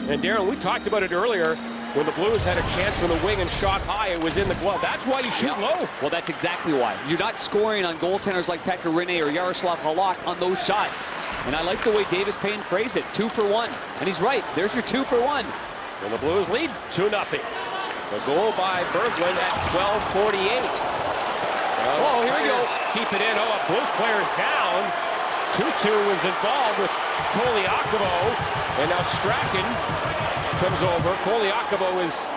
And Darren, we talked about it earlier. When the Blues had a chance from the wing and shot high, it was in the glove. That's why you shoot low. Well, that's exactly why. You're not scoring on goaltenders like Pekka Rinne or Jaroslav Halak on those shots. And I like the way Davis Payne phrased it, 2 for 1. And he's right, there's your 2 for 1. And the Blues lead 2-0. The goal by Berglund at 12:48. Oh, here we go. Keep it in. Oh, a Blues player is down. 2-2 is involved with Koliakovo. And now Strachan comes over. Koliakovo is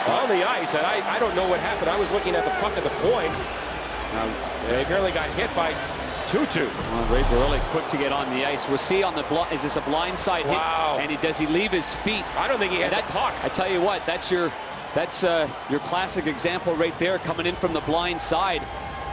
on the ice, and I don't know what happened. I was looking at the puck at the point. They apparently got hit by 2-2. Well, Ray Burley quick to get on the ice. We'll see on the is this a blindside hit? Wow. And does he leave his feet? I don't think he had the puck. I tell you what, that's your classic example right there, coming in from the blind side.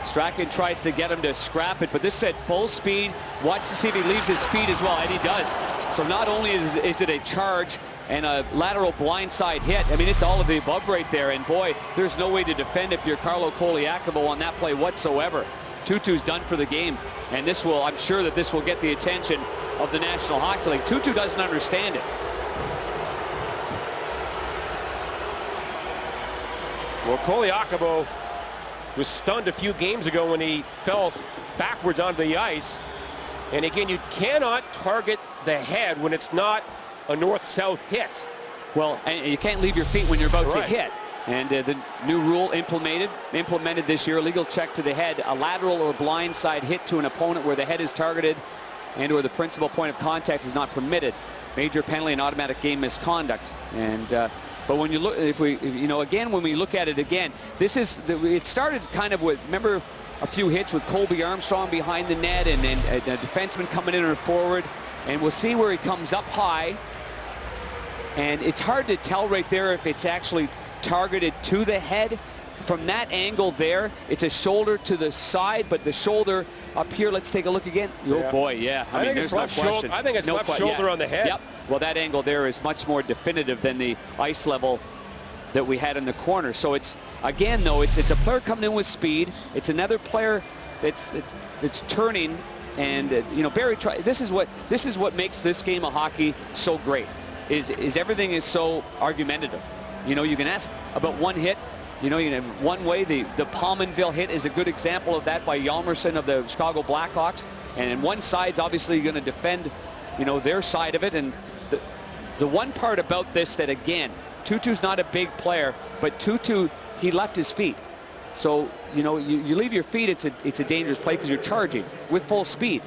Strachan tries to get him to scrap it, but this said full speed. Watch to see if he leaves his feet as well, and he does. So not only is it a charge and a lateral blindside hit, I mean, it's all of the above right there. And boy, there's no way to defend if you're Carlo Koliakovo on that play whatsoever. 2-2's done for the game, and this will, I'm sure that this will get the attention of the National Hockey League. 2-2 doesn't understand it. Well, Koliakovo was stunned a few games ago when he fell backwards onto the ice. And again, you cannot target the head when it's not a north-south hit. Well, and you can't leave your feet when you're about to hit. And the new rule implemented this year, illegal check to the head, a lateral or blindside hit to an opponent where the head is targeted and or the principal point of contact is not permitted. Major penalty and automatic game misconduct. And but when you look, again, when we look at it again, it started kind of with, remember, a few hits with Colby Armstrong behind the net and then a defenseman coming in or forward. And we'll see where he comes up high. And it's hard to tell right there if it's actually targeted to the head. From that angle there, it's a shoulder to the side, but the shoulder up here, let's take a look again. Oh boy, yeah. I think it's left shoulder. I think it's left shoulder on the head. Yep. Well, that angle there is much more definitive than the ice level that we had in the corner. So it's, again, though, it's a player coming in with speed. It's another player that's turning, and Barry. This is what makes this game of hockey so great. Is everything is so argumentative. You can ask about one hit. One way, the Palmenville hit is a good example of that by Hjalmarsson of the Chicago Blackhawks. And in one side's obviously going to defend, their side of it. And the one part about this that, again, Tutu's not a big player, but Tutu, he left his feet. So, you leave your feet, it's a dangerous play because you're charging with full speed.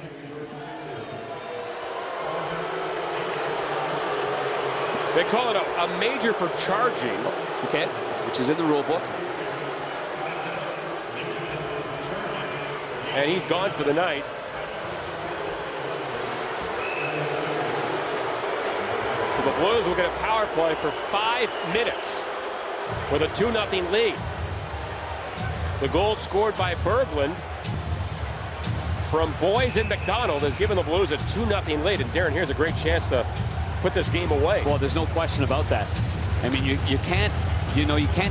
They call it a major for charging. Okay, which is in the rule book. And he's gone for the night. So the Blues will get a power play for 5 minutes with a 2-0 lead. The goal scored by Berglund from Boyes and McDonald has given the Blues a 2-0 lead. And Darren, here's a great chance to put this game away. Well, there's no question about that. I mean, you can't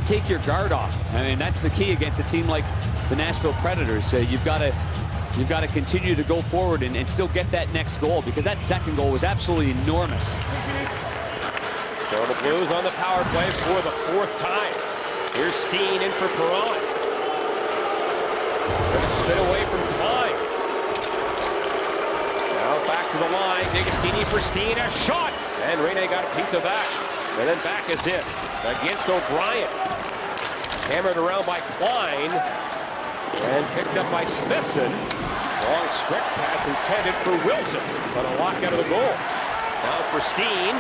take your guard off. I mean, that's the key against a team like the Nashville Predators. You've got to continue to go forward and still get that next goal, because that second goal was absolutely enormous. So the Blues on the power play for the 4th time. Here's Steen in for Perron. Going to spin away from Klein. Now back to the line. D'Agostini for Steen. A shot. And Rene got a piece of that. And then back is it against O'Brien. Hammered around by Klein. And picked up by Smithson. Long stretch pass intended for Wilson. But a lock out of the goal. Now for Steen.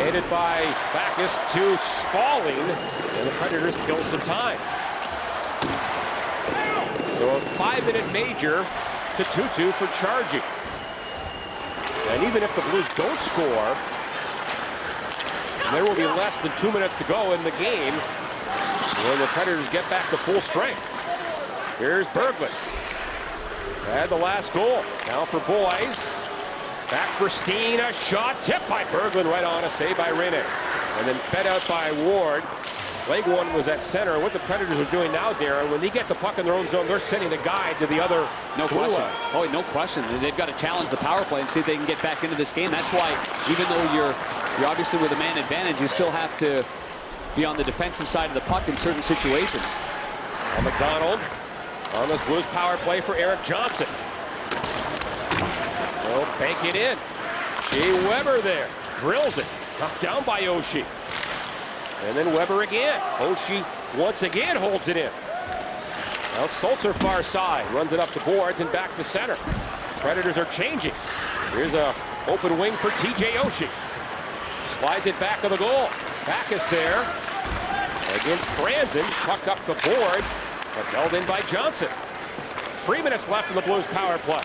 Handed by Backus to Spaulding. And the Predators kill some time. So a 5-minute major to 2-2 for charging. And even if the Blues don't score, there will be less than 2 minutes to go in the game when the Predators get back to full strength. Here's Berglund. Had the last goal. Now for Boys. Back for Steen. A shot tipped by Berglund right on. A save by Rinne. And then fed out by Ward. Leg one was at center. What the Predators are doing now, Darren, when they get the puck in their own zone, they're sending the guy to the other. No question. Oh, no question. They've got to challenge the power play and see if they can get back into this game. That's why, even though you're obviously with a man advantage, you still have to be on the defensive side of the puck in certain situations. McDonald on this Blues power play for Eric Johnson. Oh, bank it in. Shea Weber there. Drills it. Knocked down by Oshie. And then Weber again. Oshie once again holds it in. Now Salter far side. Runs it up the boards and back to center. Predators are changing. Here's a open wing for TJ Oshie. Slides it back of the goal. Backus there. Against Franzen. Puck up the boards. But held in by Johnson. 3 minutes left in the Blues power play.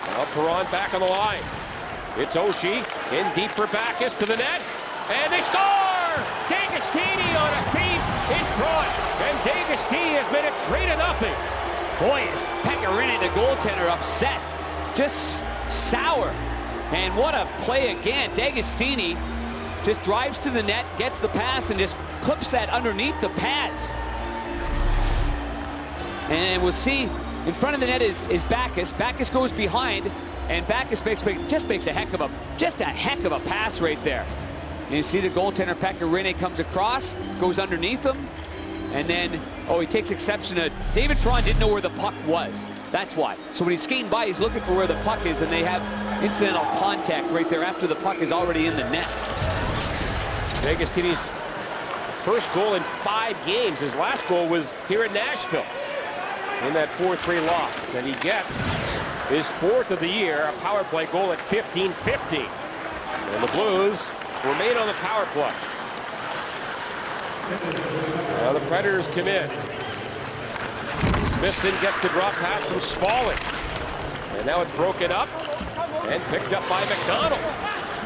Now Perron back on the line. It's Oshie. In deep for Backus to the net. And they score! D'Agostini on a feed in front. And D'Agostini has made it 3-0. Boy, is Pekka Rinne, the goaltender, upset. Just sour. And what a play again. D'Agostini just drives to the net, gets the pass, and just clips that underneath the pads. And we'll see in front of the net is Backus. Backus goes behind, and Backus makes a heck of a pass right there. And you see the goaltender Pekka Rinne comes across, goes underneath him, and then he takes exception to David Perron didn't know where the puck was. That's why. So when he's skating by, he's looking for where the puck is, and they have incidental contact right there after the puck is already in the net. D'Agostini's first goal in 5 games. His last goal was here at Nashville in that 4-3 loss, and he gets his 4th of the year, a power play goal at 15-15. And the Blues remain on the power play. Now the Predators come in. Smithson gets the drop pass from Spaulding. And now it's broken up and picked up by McDonald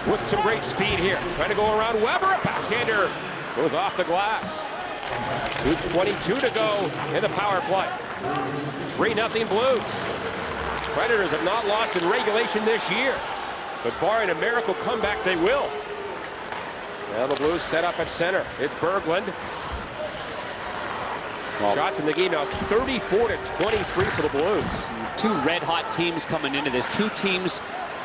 with some great speed here. Trying to go around Weber. A backhander goes off the glass. 2:22 to go in the power play. 3-0 Blues. Predators have not lost in regulation this year, but barring a miracle comeback, they will. Now the Blues set up at center. It's Berglund. Shots in the game now 34-23 for the Blues. Two red-hot teams coming into this. Two teams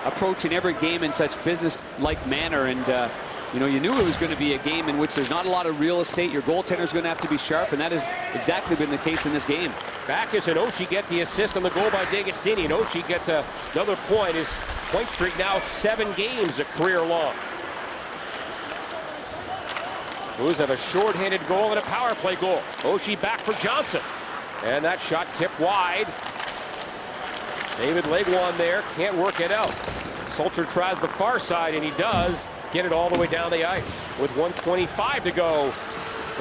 approaching every game in such business-like manner, and you knew it was going to be a game in which there's not a lot of real estate. Your goaltender's going to have to be sharp, and that has exactly been the case in this game. Backus and Oshie get the assist on the goal by D'Agostini, and Oshie gets another point. His point streak now 7 games, a career long. Blues have a short-handed goal and a power play goal. Oshie back for Johnson, and that shot tipped wide. David Legwan there can't work it out. Salter tries the far side, and he does get it all the way down the ice with 1:25 to go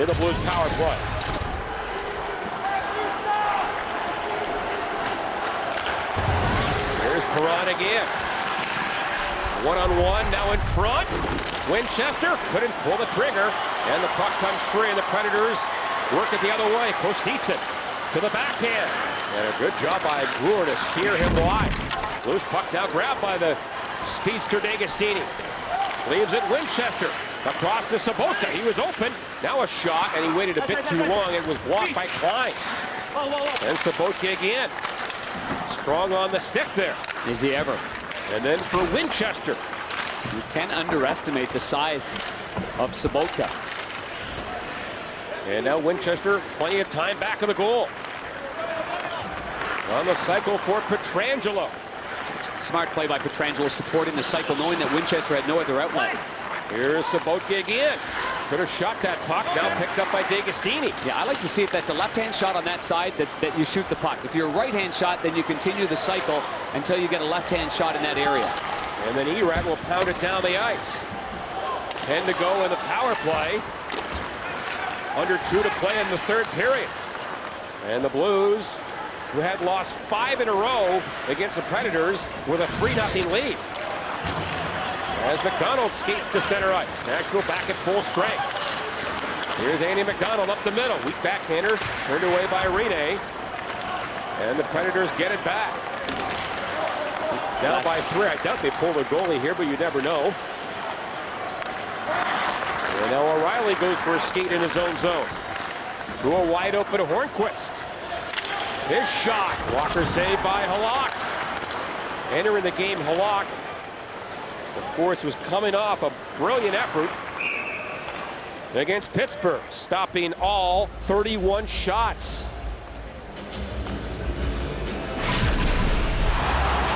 in the Blues power play. Here's Perron again. One-on-one now in front. Winchester couldn't pull the trigger, and the puck comes free, and the Predators work it the other way. Kostitsin to the backhand, and a good job by Brewer to steer him wide. Blues puck now grabbed by the speedster D'Agostini. Leaves it Winchester. Across to Sobotka. He was open. Now a shot, and he waited a bit too long. It was blocked by Klein. And Sobotka again. Strong on the stick there. Is he ever? And then for Winchester. You can't underestimate the size of Sobotka. And now Winchester, plenty of time back of the goal. On the cycle for Pietrangelo. Smart play by Pietrangelo, supporting the cycle, knowing that Winchester had no other outlet. Here's Sobotka again. Could have shot that puck, now picked up by D'Agostini. Yeah, I like to see if that's a left-hand shot on that side that you shoot the puck. If you're a right-hand shot, then you continue the cycle until you get a left-hand shot in that area. And then Erad will pound it down the ice. 10 to go in the power play. Under 2 to play in the third period. And the Blues, who had lost 5 in a row against the Predators, with a 3-0 lead. As McDonald skates to center ice. Nashville back at full strength. Here's Andy McDonald up the middle. Weak backhander, turned away by Rene. And the Predators get it back. Down by 3. I doubt they pull the goalie here, but you never know. And now O'Reilly goes for a skate in his own zone. To a wide open Hornquist. His shot. Walker saved by Halak. Entering the game, Halak, of course, was coming off a brilliant effort against Pittsburgh, stopping all 31 shots.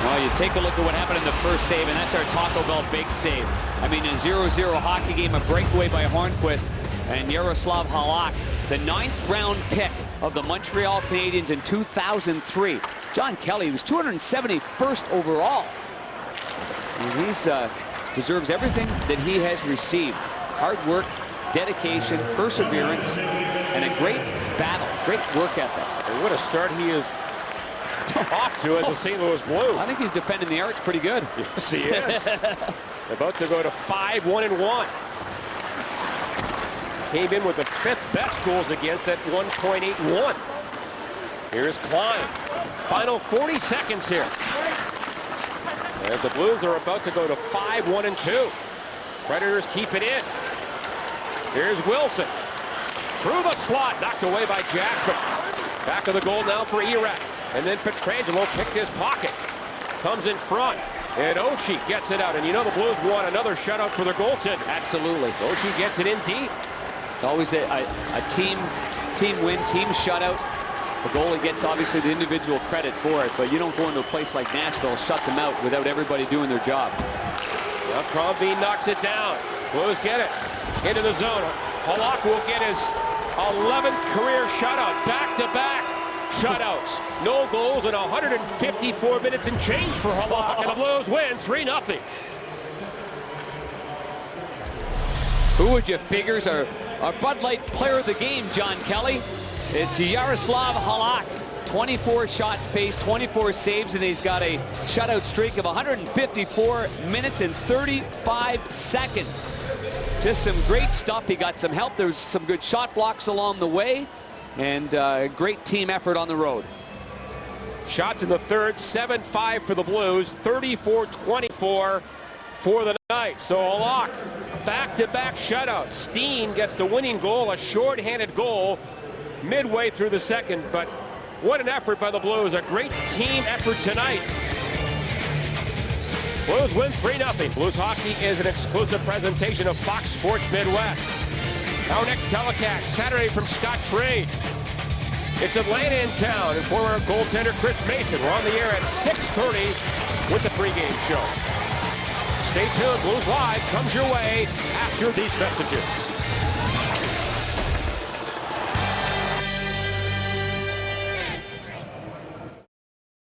Well, you take a look at what happened in the first save, and that's our Taco Bell big save. I mean, a 0-0 hockey game, a breakaway by Hornquist and Yaroslav Halak, the 9th round pick of the Montreal Canadiens in 2003. John Kelly was 271st overall. And he's deserves everything that he has received. Hard work, dedication, perseverance, and a great battle, great work ethic. And what a start he is off to as a St. Louis Blue. I think he's defending the arch pretty good. Yes, he is. About to go to 5-1-1. Came in with the 5th best goals against at 1.81. Here's Klein. Final 40 seconds here. As the Blues are about to go to 5-1-2. Predators keep it in. Here's Wilson. Through the slot, knocked away by Jackman. Back of the goal now for Erad. And then Pietrangelo picked his pocket. Comes in front. And Oshie gets it out. And you know the Blues want another shutout for their goaltender. Absolutely. Oshie gets it in deep. It's always a team win, team shutout. The goalie gets obviously the individual credit for it, but you don't go into a place like Nashville, shut them out without everybody doing their job. Now Crombie knocks it down. Blues get it into the zone. Halak will get his 11th career shutout. Back-to-back shutouts. No goals in 154 minutes and change for Halak, and the Blues win 3-0. Who would you figure is our Bud Light player of the game, John Kelly? It's Yaroslav Halak. 24 shots faced, 24 saves, and he's got a shutout streak of 154 minutes and 35 seconds. Just some great stuff. He got some help. There's some good shot blocks along the way, and great team effort on the road. Shots in the third, 7-5 for the Blues, 34-24 for the night. So Halak, back-to-back shutout. Steen gets the winning goal, a short-handed goal midway through the second, but what an effort by the Blues. A great team effort tonight. Blues win 3-0. Blues Hockey is an exclusive presentation of Fox Sports Midwest. Our next telecast, Saturday from Scott Trade. It's Atlanta in town, and former goaltender Chris Mason. We're on the air at 6:30 with the pregame show. Stay tuned. Blues Live comes your way after these messages.